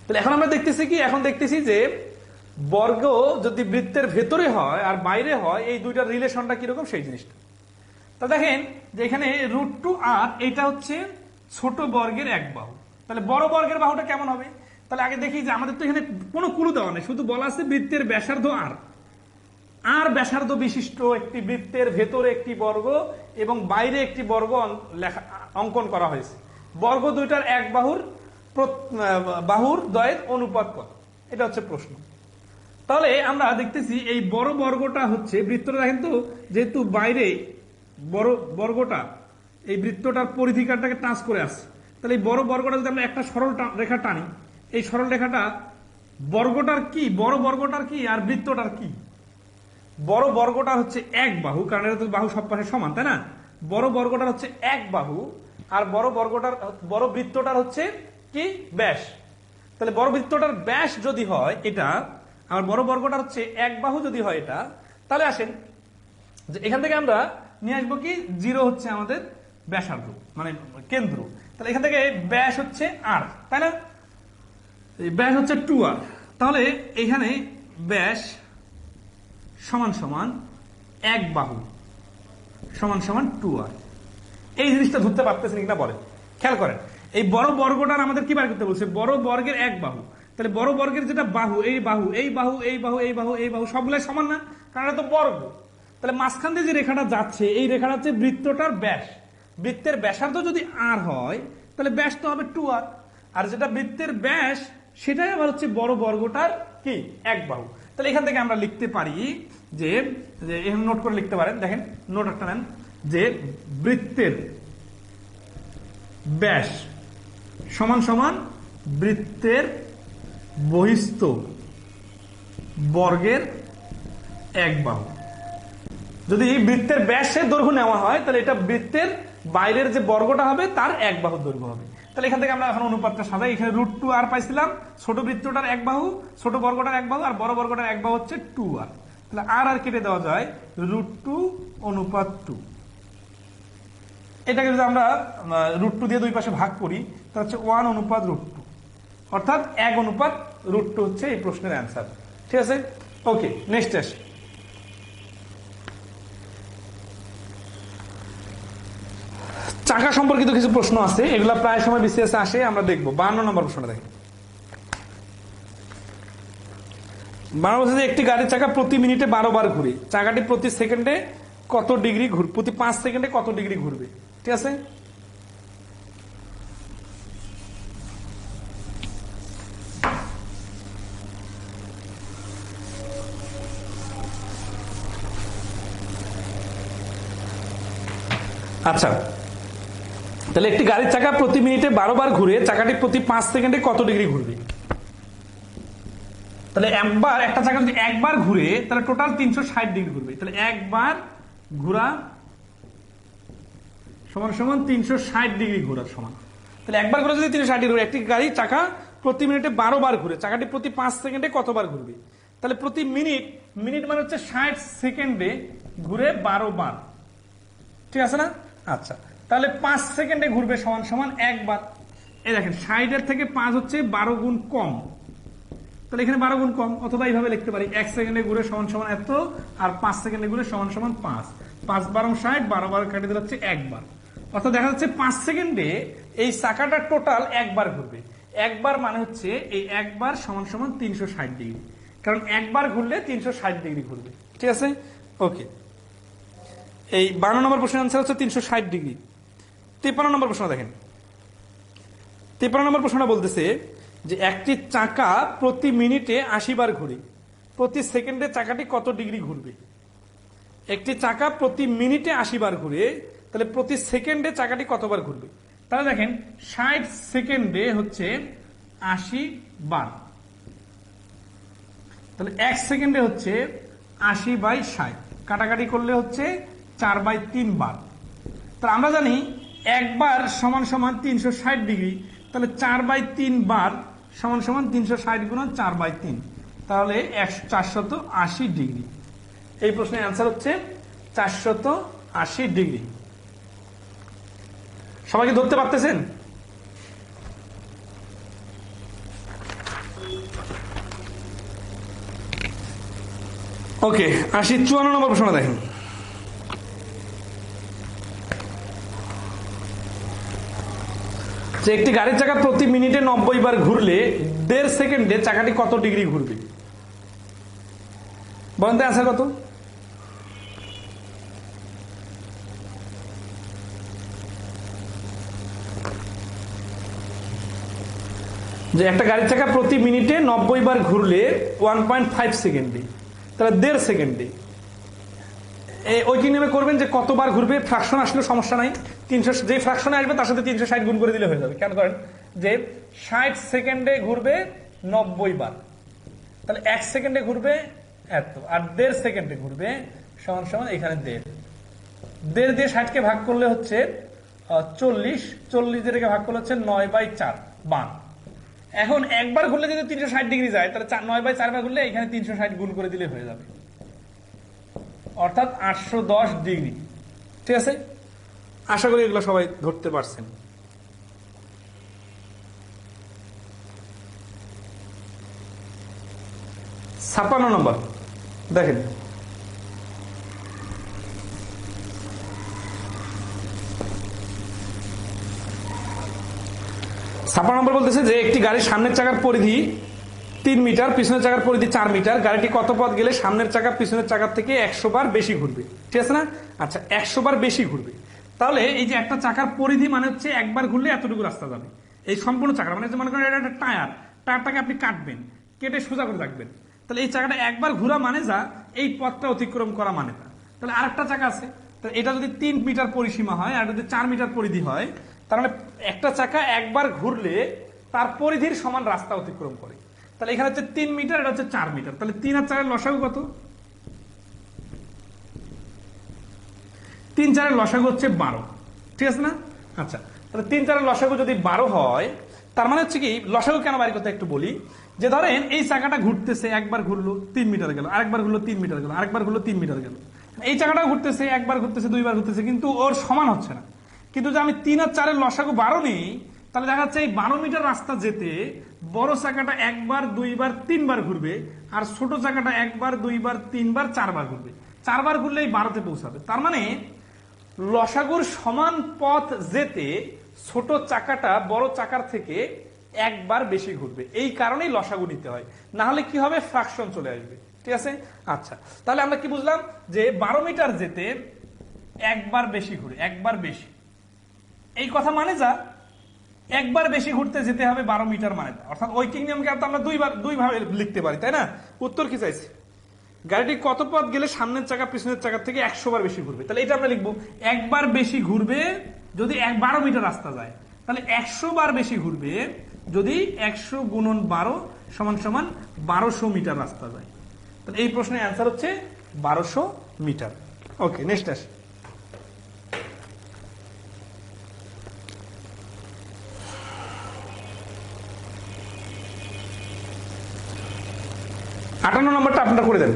তাহলে এখন আমরা দেখতেছি কি? এখন দেখতেছি যে বর্গ যদি বৃত্তের ভেতরে হয় আর বাইরে হয়, এই দুইটার রিলেশনটা কিরকম সেই জিনিসটা। তা দেখেন যে এখানে √2r এটা হচ্ছে ছোট বর্গের এক বাহু। তাহলে বড় বর্গের বাহুটা কেমন হবে? তাহলে আগে দেখি যে আমাদের তো এখানে কোনো ক্লু দেওয়া নেই, শুধু বলা আছে বৃত্তের ব্যাসার্ধ আর। আর ব্যাসার্ধ বিশিষ্ট একটি বৃত্তের ভেতরে একটি বর্গ এবং বাইরে একটি বর্গ অঙ্কন করা হয়েছে। বর্গ দুইটার এক বাহুর দ্বয়ের অনুপাত কত? এটা হচ্ছে প্রশ্ন। তাহলে আমরা দেখতেছি এই বড় বর্গটা হচ্ছে বৃত্তটা, দেখেন তো যেহেতু বাইরে বড় বর্গটা এই বৃত্তটার পরিধিকারটাকে টাচ করে আসছে, তাহলে এই বড় বর্গটা যদি আমরা একটা সরল রেখা টানি, এই সরল রেখাটা বর্গটার কি, বড় বর্গটার কি আর বৃত্তটার কি? বড় বর্গটার হচ্ছে এক বাহু, কারণ এটা তো বাহু সব পাশে সমান, তাই না? বড় বর্গটার হচ্ছে এক বাহু আর বড় বৃত্তটার হচ্ছে কি? ব্যাস। তাহলে বড় বৃত্তটার ব্যাস যদি হয় এটা, আর বড় বর্গটার হচ্ছে এক বাহু যদি হয় এটা, তাহলে আসেন যে এখান থেকে আমরা নিয়ে আসবো কি? 0 হচ্ছে আমাদের ব্যাসার্ধ, মানে কেন্দ্র। তাহলে এখান থেকে ব্যাস হচ্ছে আর, তাই না? ব্যাস হচ্ছে 2r। তাহলে এখানে ব্যাস সমান এক বাহু সমান 2r। এই জিনিসটা ধরতে পারতেছেন কিনা বলেন? খেয়াল করেন এই বড় বর্গটার আমাদের কি বার করতে বলছে? বড় বর্গের এক বাহু। তাহলে বড় বর্গের যেটা বাহু, এই বাহু এই বাহু এই বাহু এই বাহু এই বাহু সবগুলাই সমান না, কারণ এটা তো বর্গ। তাহলে মাঝখান দিয়ে যে রেখাটা যাচ্ছে এই রেখাটা হচ্ছে বৃত্তটার ব্যাস। বৃত্তের ব্যাসার্ধ যদি আর হয় তাহলে ব্যাস তো হবে 2r, আর যেটা বৃত্তের ব্যাস সেটাই আবার হচ্ছে বড় বর্গটার কি? এক বাহু। তাহলে এখান থেকে আমরা লিখতে পারি যে এখানে নোট করে লিখতে পারেন, দেখেন নোট একটা নেন, যে বৃত্তের ব্যাস সমান বৃত্তের বহিস্থ বর্গের এক বাহু। যদি বৃত্তের ব্যাসের দৈর্ঘ্য নেওয়া হয় তাহলে এটা বৃত্তের বাইরের যে বর্গটা হবে তার এক বাহুর দৈর্ঘ্য হবে। তাহলে এখান থেকে আমরা এখন অনুপাতটা সাজাই। এখানে √2r পাইছিলাম, ছোট বৃত্তটার এক বাহু, ছোট বর্গটার এক বাহু, আর বড় বর্গটার এক বাহু হচ্ছে 2r। তাহলে আর কেটে দেওয়া যায়, √2/2। এটাকে যদি আমরা √2 দিয়ে দুই পাশে ভাগ করি, তাহলে হচ্ছে 1/√2, অর্থাৎ 1/√2 হচ্ছে এই প্রশ্নের অ্যান্সার। ঠিক আছে, ওকে, নেক্সট আসি। চাকা সম্পর্কিত কিছু প্রশ্ন আছে, এগুলা প্রায় সময় বিসিএস আসে, আমরা দেখবো। 52 নম্বর প্রশ্নটা দেখি। 12 বলছে যে একটি গাড়ির চাকা প্রতি মিনিটে 12 বার ঘুরে, চাকাটি প্রতি সেকেন্ডে কত ডিগ্রি ঘুরবে, প্রতি 5 সেকেন্ডে কত ডিগ্রি ঘুরবে। ঠিক আছে, আচ্ছা, তাহলে একটি গাড়ির চাকা প্রতি মিনিটে 12 বার ঘুরে, চাকাটি প্রতি 5 সেকেন্ডে কত ডিগ্রি ঘুরবে। তাহলে একবার একটা চাকা যদি একবার ঘুরে, তাহলে টোটাল 360 ডিগ্রি ঘুরবে। তাহলে একবার ঘোরা সমান সমান 360 ডিগ্রি ঘোরার সমান। তাহলে একবার ঘোরা যদি 360 ডিগ্রি ঘুরে, একটি গাড়ির চাকা প্রতি মিনিটে 12 বার ঘুরে, চাকাটি প্রতি 5 সেকেন্ডে কতবার ঘুরবে। তাহলে প্রতি মিনিট, মিনিট মানে হচ্ছে 60 সেকেন্ডে ঘুরে 12 বার। ঠিক আছে না? আচ্ছা, তাহলে 5 সেকেন্ডে ঘুরবে সমান সমান একবার। এই দেখেন 60 থেকে 5 হচ্ছে 12 গুণ কম, তাহলে এখানে 12 গুণ কম, অথবা এইভাবে লিখতে পারি 1 সেকেন্ডে ঘুরে সমান সমান এত, আর 5 সেকেন্ডে ঘুরে সমান সমান 5। 5 12 60, 12 বার কাটে দিলে হচ্ছে একবার। অর্থাৎ দেখা যাচ্ছে 5 সেকেন্ডে এই চাকাটা টোটাল একবার ঘুরবে। একবার মানে হচ্ছে এই একবার সমান সমান 360 ডিগ্রি, কারণ একবার ঘুরলে 360 ডিগ্রি ঘুরবে। ঠিক আছে, ওকে। এই 52 নম্বর প্রশ্নের আনসার হচ্ছে 360 ডিগ্রি। 53 নম্বর প্রশ্ন দেখেন। 53 নম্বর প্রশ্নটা বলতেছে যে একটি চাকা প্রতি মিনিটে 80 বার ঘুরে, প্রতি সেকেন্ডে চাকাটি কত ডিগ্রি ঘুরবে। একটি চাকা প্রতি মিনিটে 80 বার ঘুরে, তাহলে প্রতি সেকেন্ডে চাকাটি কতবার ঘুরবে। তাহলে দেখেন 60 সেকেন্ডে হচ্ছে 80 বার, তাহলে 1 সেকেন্ডে হচ্ছে 80/60, কাটাকাটি করলে হচ্ছে 4/3 বার। তাহলে আমরা জানি একবার সমান সমান 360 ডিগ্রি, তাহলে 4/3 বার সমান সমান 360 গুণ 4/3, তাহলে 480 ডিগ্রি। এই প্রশ্নের অ্যান্সার হচ্ছে 480 ডিগ্রি। সবাইকে ধরতে পারতেছেন? ওকে, আসি 54 নম্বর প্রশ্ন দেখেন। যে একটি গাড়ির চাকা প্রতি মিনিটে 90 বার ঘুরলে 1.5 সেকেন্ডে চাকাটি কত ডিগ্রি ঘুরবে। বলেন তো অ্যান্সার কত? যে একটা গাড়ির চাকা প্রতি মিনিটে 90 বার ঘুরলে 1.5 সেকেন্ডে, তাহলে 1.5 সেকেন্ডে ওইটি নেমে করবেন যে কতবার ঘুরবে। ফ্র্যাকশন আসলে সমস্যা নাই, 300 যে ফ্র্যাকশনে আসবে তার সাথে 360 গুণ করে দিলে হয়ে যাবে। কেন করেন যে 60 সেকেন্ডে ঘুরবে 90 বার, তাহলে 1 সেকেন্ডে ঘুরবে এত, আর 1.5 সেকেন্ডে ঘুরবে সমান সমান এখানে 1.5 দিয়ে 60কে ভাগ করলে হচ্ছে 40, 40 যেটাকে ভাগ করলে হচ্ছে 9/4 বার। এখন একবার ঘুরলে যদি 360 ডিগ্রি যায়, তাহলে 9/4 বার ঘুরলে এখানে 360 গুণ করে দিলে হয়ে যাবে, অর্থাৎ 810 ডিগ্রি। ঠিক আছে, আশা করি এগুলো সবাই ধরতে পারছেন। ছাপ্পান্ন নম্বর দেখেন। 56 নম্বর বলতেছে যে একটি গাড়ির সামনের চাকার পরিধি 3 মিটার, পিছনের চাকার পরিধি 4 মিটার, গাড়িটি কত পথ গেলে সামনের চাকা পিছনের চাকার থেকে 100 বার বেশি ঘুরবে। ঠিক আছে না? আচ্ছা, 100 বার বেশি ঘুরবে। তাহলে এই যে একটা চাকার পরিধি মানে হচ্ছে একবার ঘুরলে এতটুকু রাস্তা যাবে, এই সম্পূর্ণ চাকা মানে মনে করেন এটা একটা টায়ারটাকে আপনি কাটবেন, কেটে সোজা করে রাখবেন, তাহলে এই চাকাটা একবার ঘোরা মানে যা এই পথটা অতিক্রম করা মানে তা। তাহলে আরেকটা চাকা আছে, তাহলে এটা যদি 3 মিটার পরিসীমা হয় আর যদি 4 মিটার পরিধি হয়, তার মানে একটা চাকা একবার ঘুরলে তার পরিধির সমান রাস্তা অতিক্রম করে। তাহলে এখানে হচ্ছে 3 মিটার, এটা হচ্ছে 4 মিটার, তাহলে 3 আর 4 লসাগু কত? 3 4 লসাগু হচ্ছে 12। ঠিক আছে না? আচ্ছা, তাহলে 3 4 লসাগু যদি 12 হয়, তার মানে হচ্ছে কি লসাগু কেন বাড়ি কথা একটু বলি, যে ধরেন এই চাকাটা ঘুরতেছে, একবার ঘুরলো 3 মিটার গেল, আরেকবার ঘুরলো 3 মিটার গেল, আরেকবার ঘুরলো 3 মিটার গেল। এই চাকাটা ঘুরতেছে, একবার ঘুরতেছে, দুইবার ঘুরতেছে, কিন্তু ওর সমান হচ্ছে না। কিন্তু যদি আমি 3 আর 4 লসাগু 12 নিই, তাহলে দেখা যাচ্ছে এই 12 মিটার রাস্তা যেতে বড় চাকাটা একবার, দুইবার, 3বার ঘুরবে, আর ছোট চাকাটা একবার, দুইবার, 3বার, 4বার ঘুরবে। 4বার ঘুরলেই 12তে পৌঁছাবে। তার মানে লসাগুর সমান পথ যেতে ছোট চাকাটা বড় চাকার থেকে একবার বেশি ঘুরবে। এই কারণেই লসাগু নিতে হয়, না হলে কি হবে, ফ্র্যাকশন চলে আসবে। ঠিক আছে? আচ্ছা, তাহলে আমরা কি বুঝলাম, যে 12 মিটার যেতে একবার বেশি ঘুরে, একবার বেশি। এই কথা মানে যা, একবার বেশি ঘুরতে যেতে হবে 12 মিটার মানে তা। অর্থাৎ ঐকিক নিয়মকে আমরা দুইভাবে লিখতে পারি, তাই না? উত্তর কি চাইছে, গাড়িটি কত পথ গেলে সামনের চাকা পিছনের চাকার থেকে 100 বার বেশি ঘুরবে। তাহলে এটা আমরা লিখবো, একবার বেশি ঘুরবে যদি 12 মিটার রাস্তা যায়, তাহলে 100 বার বেশি ঘুরবে যদি 100 গুণন 12 সমান সমান 1200 মিটার রাস্তা যায়। তাহলে এই প্রশ্নের অ্যান্সার হচ্ছে 1200 মিটার। ওকে, নেক্সট আসি। আটান্ন নম্বরটা আপনারা করে দেন।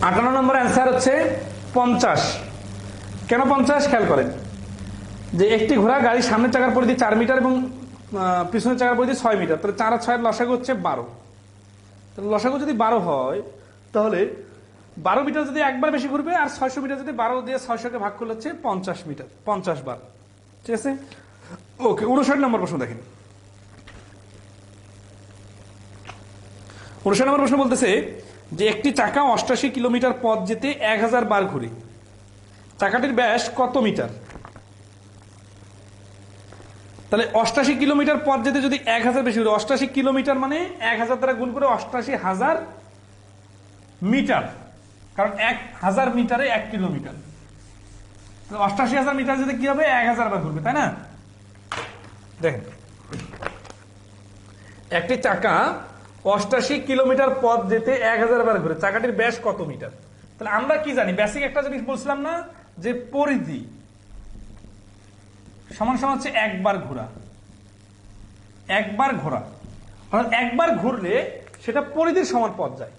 আটান্ন নম্বর অ্যান্সার হচ্ছে 50। কেন 50 খেয়াল করেন, যে একটি ঘোড়া গাড়ির সামনের চাকার পরিধি 4 মিটার এবং পিছনের চাকার পরিধি 6 মিটার। তাহলে 4 আর 6 লসাগু হচ্ছে 12। তাহলে লসাগু যদি 12 হয়, তাহলে 12 মিটার যদি একবার বেশি ঘুরবে, আর 600 মিটার যদি 12 দিয়ে 600 কে ভাগ করলে হচ্ছে 50 মিটার, 50 বার। ঠিক আছে? ওকে, 59 নম্বর প্রশ্ন দেখেন। 59 নম্বর প্রশ্ন বলতেছে যে একটি চাকা 88 কিলোমিটার পথ যেতে 1000 বার ঘুরে, চাকাটির ব্যাস কত মিটার? তাহলে 88 কিলোমিটার পথ যেতে যদি 1000 বেশি ঘুরে, 88 কিলোমিটার মানে 1000 দ্বারা গুণ করে 88,000 মিটার, কারণ 1000 মিটারে 1 কিলোমিটার। 88,000 মিটার যেতে কি হবে, 1000 বার ঘুরবে, তাই না? দেখেন, একটি চাকা 88 কিলোমিটার পথ যেতে 1000 বার ঘুরে, চাকাটির ব্যাস কত মিটার? তাহলে আমরা কি জানি, বেসিক একটা জিনিস বলছিলাম না, যে পরিধি সমান সমান হচ্ছে একবার ঘোরা। একবার ঘোরা অর্থাৎ একবার ঘুরলে সেটা পরিধির সমান পথ যায়।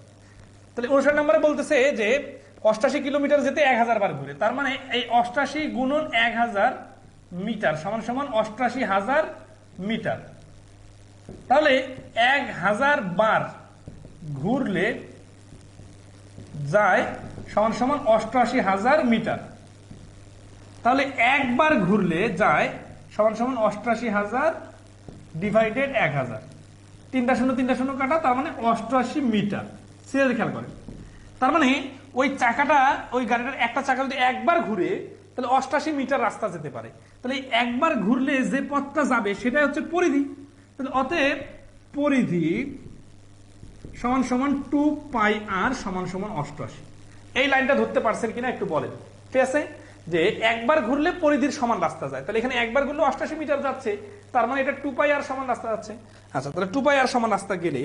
তাহলে 59 নম্বরে বলতেছে যে 88 কিলোমিটার যেতে 1000 বার ঘুরে, তার মানে এই 88 গুণন 1000 মিটার সমান সমান 88,000 মিটার। তাহলে 1000 বার ঘুরলে যায় সমান সমান 88,000 মিটার। তাহলে একবার ঘুরলে যায় সমান সমান 88,000 ডিভাইডেড 1000, 3টা শূন্য 3টা শূন্য কাটা, তার মানে 88 মিটার। সিরিয়াল খেয়াল করেন, তার মানে ওই চাকাটা, ওই গাড়িটার একটা চাকা যদি একবার ঘুরে, তাহলে 88 মিটার রাস্তা যেতে পারে। তাহলে একবার ঘুরলে যে পথটা যাবে সেটাই হচ্ছে পরিধি। তাহলে অতএব পরিধি সমান সমান 2πr সমান সমান 88। এই লাইনটা ধরতে পারছেন কিনা একটু বলেন। ঠিক আছে, যে একবার ঘুরলে পরিধির সমান রাস্তা যায়, তাহলে এখানে একবার ঘুরলে 88 মিটার যাচ্ছে, তার মানে এটা 2πr সমান রাস্তা যাচ্ছে। আচ্ছা, তাহলে 2πr সমান রাস্তা গেলে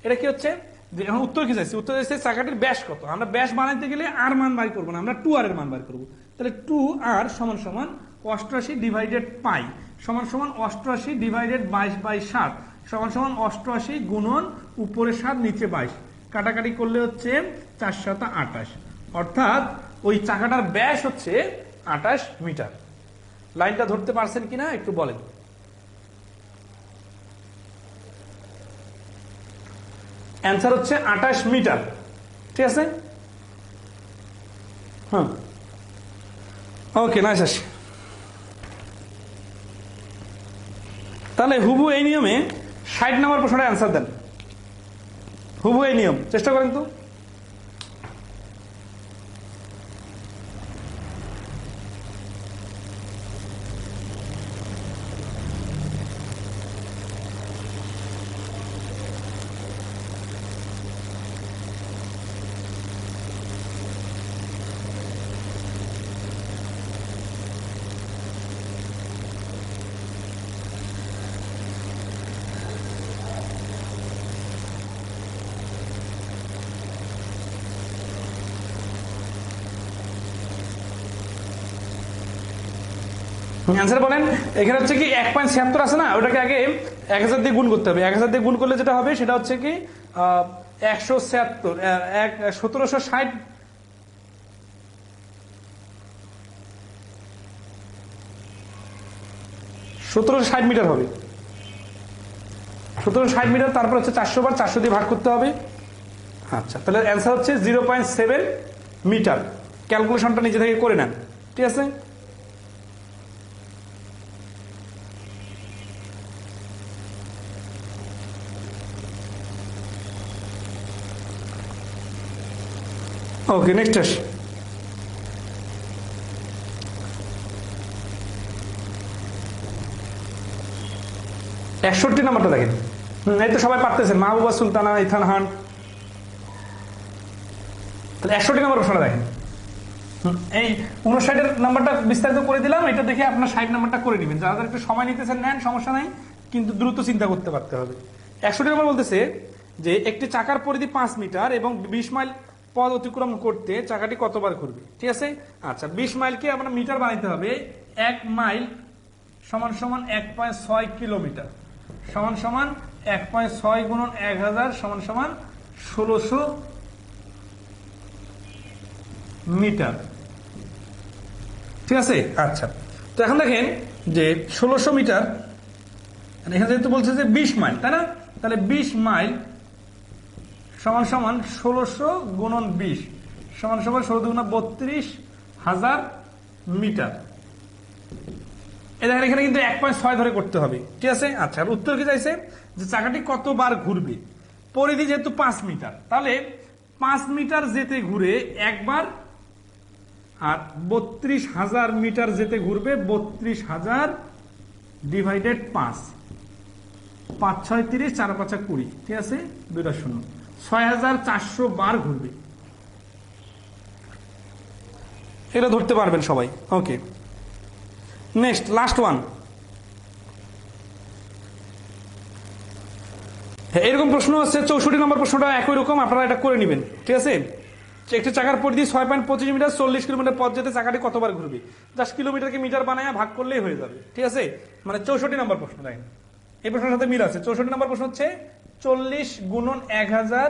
এটা কি হচ্ছে, যে এখন উত্তর কি চাইছে, উত্তর চাইছে চাকাটির ব্যাস কত। আমরা ব্যাস বানাইতে গেলে আর মান বাই করবো না, আমরা 2r এর মান বাই করবো। তাহলে 2r সমান সমান 88 ডিভাইডেড পাই সমান সমান 88 ডিভাইডেড 22/7 সমান সমান 88 গুণন উপরে 7 নিচে 22, কাটাকাটি করলে হচ্ছে 4 × 7 = 28। অর্থাৎ ওই চাকাটার ব্যাস হচ্ছে 28 মিটার। লাইনটা ধরতে পারছেন কিনা একটু বলেন। অ্যান্সার হচ্ছে 28 মিটার। ঠিক আছে, হ্যাঁ। ওকে নাইস আসি। তাহলে হুবু এই নিয়মে 60 নম্বর প্রশ্নটা অ্যান্সার দেন। হুবু এই নিয়ম চেষ্টা করেন তো। অ্যান্সার বলেন। এখানে হচ্ছে কি 1.76 আছে না, ওটাকে আগে 1000 দিয়ে গুণ করতে হবে। 1000 দিয়ে গুণ করলে যেটা হবে সেটা হচ্ছে কি 176 1760 1760 মিটার হবে। 1760 মিটার, তারপর হচ্ছে 400 বার 400 দিয়ে ভাগ করতে হবে। আচ্ছা, তাহলে অ্যান্সার হচ্ছে 0.7 মিটার। ক্যালকুলেশনটা নিজে থেকে করে নেন, ঠিক আছে। ওকে নেক্সট আসি। একষট্টি নাম্বারটা দেখেন। এই তো সবাই পারতেছেন, মাহবুবা সুলতানা, ইথান হান। তাহলে 61 নম্বর প্রশ্নটা দেখেন। এই 59 নাম্বারটা বিস্তারিত করে দিলাম, এটা দেখে আপনার 60 নাম্বারটা করে নেবেন। যারা একটু সময় নিতেছেন নেন, সমস্যা নাই, কিন্তু দ্রুত চিন্তা করতে পারতে হবে। 61 নম্বর বলতেছে যে একটি চাকার পরিধি 5 মিটার এবং 20 মাইল পথ অতিক্রম করতে চাকাটি কতবার ঘুরবে, ঠিক আছে। আচ্ছা, 20 মাইলকে আমরা মিটার বানাইতে হবে। 1 মাইল সমান সমান 1.6 কিলোমিটার সমান সমান 1.6 গুণন 1000 সমান সমান 1600 মিটার, ঠিক আছে। আচ্ছা, তো এখন দেখেন যে 1600 মিটার, এখানে যেহেতু বলছে যে 20 মাইল, তাই না। তাহলে 20 মাইল সমান সমান 1600 গুণন 20 সমান সমান 16 দুগুণা 32,000 মিটার। দেখেন এখানে কিন্তু 1.6 ধরে করতে হবে, ঠিক আছে। আচ্ছা, উত্তর কি চাইছে যে চাকাটি কতবার ঘুরবে। পরিধি যেহেতু 5 মিটার, তাহলে 5 মিটার যেতে ঘুরে একবার, আর 32,000 মিটার যেতে ঘুরবে 32,000 ডিভাইডেড 5, 5 6 30, 4 5 20, ঠিক আছে, 2টা শূন্য, 6400 বার ঘুরবে। এটা ধরতে পারবেন সবাই। Okay next, last one. এরকম প্রশ্ন আছে 64 নম্বর প্রশ্নটা একই রকম, আপনারা এটা করে নেবেন, ঠিক আছে। একটি চাকার পরিধি 6.25 মিটার, 40 কিলোমিটার পথ যেতে চাকাটি কতবার ঘুরবে। জাস্ট কিলোমিটারকে মিটার বানায় ভাগ করলেই হয়ে যাবে, ঠিক আছে। মানে 64 নম্বর প্রশ্ন দেখেন, এই প্রশ্নের সাথে মিল আছে। 64 নম্বর প্রশ্ন হচ্ছে 40 গুণন 1000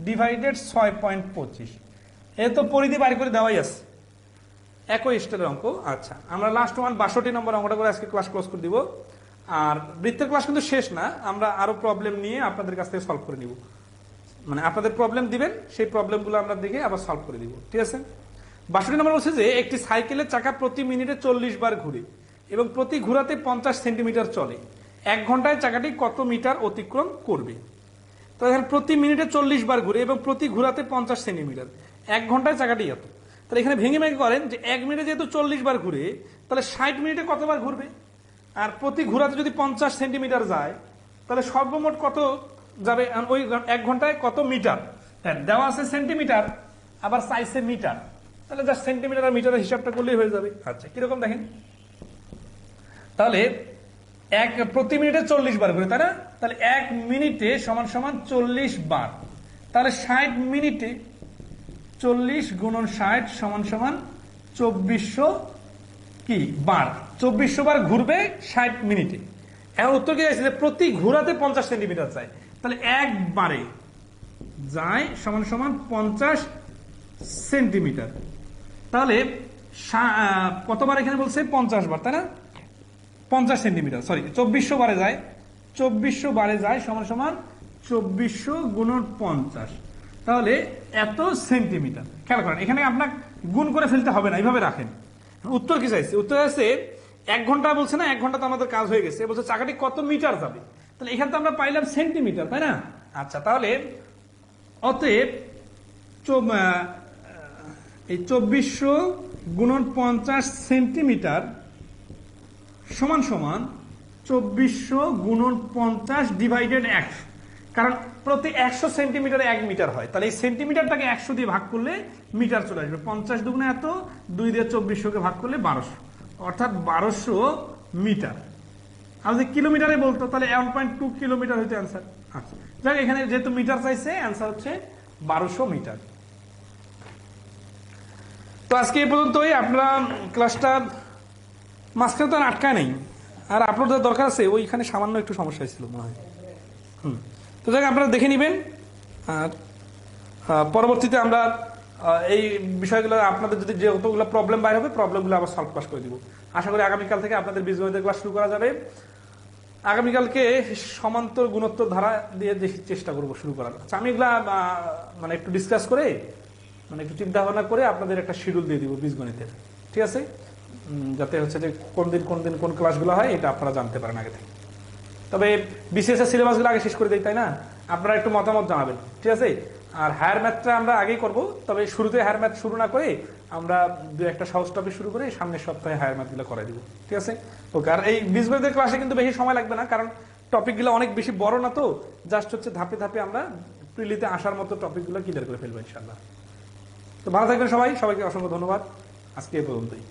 ডিভাইডেড 6.25। এ তো পরিধি বাইর করে দেওয়াই আছে, একই স্টাইলের অঙ্ক। আচ্ছা, আমরা লাস্ট ওয়ান 62 নম্বর অঙ্কটা করে আজকে ক্লাস ক্লোজ করে দিব। আর বৃত্তের ক্লাস কিন্তু শেষ না, আমরা আরো প্রবলেম নিয়ে আপনাদের কাছ থেকে সলভ করে নিব। মানে আপনাদের প্রবলেম দিবেন, সেই প্রবলেমগুলো আমরা দেখে আবার সলভ করে দিব, ঠিক আছে। 62 নম্বর বলছে যে একটি সাইকেলের চাকা প্রতি মিনিটে 40 বার ঘুরে এবং প্রতি ঘোরাতে 50 সেন্টিমিটার চলে। 1 ঘন্টায় চাকাটি কত মিটার অতিক্রম করবে। তো এখানে প্রতি মিনিটে 40 বার ঘুরে এবং প্রতি ঘোরাতে 50 সেন্টিমিটার, 1 ঘন্টায় চাকাটি এত। তাহলে এখানে ভেঙে ভেঙে করেন যে 1 মিনিটে যেহেতু 40 বার ঘুরে, তাহলে 60 মিনিটে কতবার ঘুরবে। আর প্রতি ঘোরাতে যদি 50 সেন্টিমিটার যায়, তাহলে সর্বমোট কত যাবে ওই 1 ঘন্টায় কত মিটার। হ্যাঁ, দেওয়া আছে সেন্টিমিটার, আবার চাইছে মিটার, তাহলে জাস্ট সেন্টিমিটার আর মিটারের হিসাবটা করলেই হয়ে যাবে। আচ্ছা, কিরকম দেখেন, তাহলে প্রতি মিনিটে 40 বার ঘুরে, তাই না। তাহলে 1 মিনিটে সমান সমান 40 বার, তাহলে 60 মিনিটে 40 গুণন 60 সমান সমান 2400 কি বার, 2400 বার ঘুরবে 60 মিনিটে। এখন উত্তর কি আছে যে প্রতি ঘোরাতে 50 সেন্টিমিটার যায়, তাহলে একবারে যায় সমান সমান 50 সেন্টিমিটার। তাহলে কতবার এখানে বলছে 50 বার, তাই না। 50 সেন্টিমিটার, সরি 2400 বারে যায়, 2400 বারে যায় সমান সমান 2400 গুণন 50, তাহলে এত সেন্টিমিটার। খেয়াল করেন, এখানে আপনার গুণ করে ফেলতে হবে না, এইভাবে রাখেন। উত্তর কি চাইছে? উত্তর আছে 1 ঘন্টা বলছে না, 1 ঘন্টা তো আমাদের কাজ হয়ে গেছে, বলছে চাকাটি কত মিটার যাবে। তাহলে এখানে তো আমরা পাইলাম সেন্টিমিটার, তাই না? আচ্ছা, তাহলে অতএব এই 2400 গুণন 50 সেন্টিমিটার সমান সমান 2400 গুণন 50 ডিভাইডেড 100, কারণ প্রতি 100 সেন্টিমিটারে 1 মিটার হয়। তাহলে এই সেন্টিমিটারটাকে 100 দিয়ে ভাগ করলে মিটার চলে আসবে। 50 দুগুণে এত, 2 দিয়ে 2400 ভাগ করলে 1200, অর্থাৎ 1200 মিটার। আর যদি কিলোমিটারে বলতো তাহলে 1.2 কিলোমিটার হইতো অ্যান্সার। আচ্ছা, যাক, এখানে যেহেতু মিটার চাইছে, অ্যান্সার হচ্ছে 1200 মিটার। তো আজকে এই পর্যন্তই। আপনারা ক্লাসটা মাঝখানে তো আর আটকায় নেই, আর আপলোড দেওয়ার দরকার আছে, ওইখানে সামান্য একটু সমস্যা হয়েছিল মনে হয়। তো যাক, আপনারা দেখে নেবেন। আর পরবর্তীতে আমরা এই বিষয়গুলো আপনাদের যদি যে কতগুলো প্রবলেম বাইর হবে, প্রবলেমগুলো আবার সলভ পাস করে দিব। আশা করি আগামীকাল থেকে আপনাদের বীজগণিতের ক্লাস শুরু করা যাবে। আগামীকালকে সমান্তর গুণোত্তর ধারা দিয়ে চেষ্টা করবো শুরু করার। আচ্ছা, আমি এগুলা মানে একটু ডিসকাস করে, মানে একটু চিন্তা ভাবনা করে আপনাদের একটা শিডিউল দিয়ে দিব বীজগণিতের, ঠিক আছে? যাতে হচ্ছে যে কোন দিন কোন ক্লাসগুলো হয় এটা আপনারা জানতে পারেন আগে থেকে। তবে বিসিএস এর সিলেবাসগুলো আগে শেষ করে দিই, তাই না? আপনারা একটু মতামত জানাবেন, ঠিক আছে? আর হায়ার ম্যাথটা আমরা আগেই করব, তবে শুরুতে হায়ার ম্যাথ শুরু না করে আমরা 2-1টা সহজ টপিক শুরু করে সামনের সপ্তাহে হায়ার ম্যাথগুলো করাই দিব, ঠিক আছে? ওকে। আর এই বীজগণিতের ক্লাসে কিন্তু বেশি সময় লাগবে না, কারণ টপিকগুলো অনেক বেশি বড় না, তো জাস্ট হচ্ছে ধাপে ধাপে আমরা প্রিলিতে আসার মতো টপিকগুলো ক্লিয়ার করে ফেলবো ইনশাআল্লাহ। তো ভালো থাকবেন সবাই, সবাইকে অসংখ্য ধন্যবাদ। আজকে এ পর্যন্তই।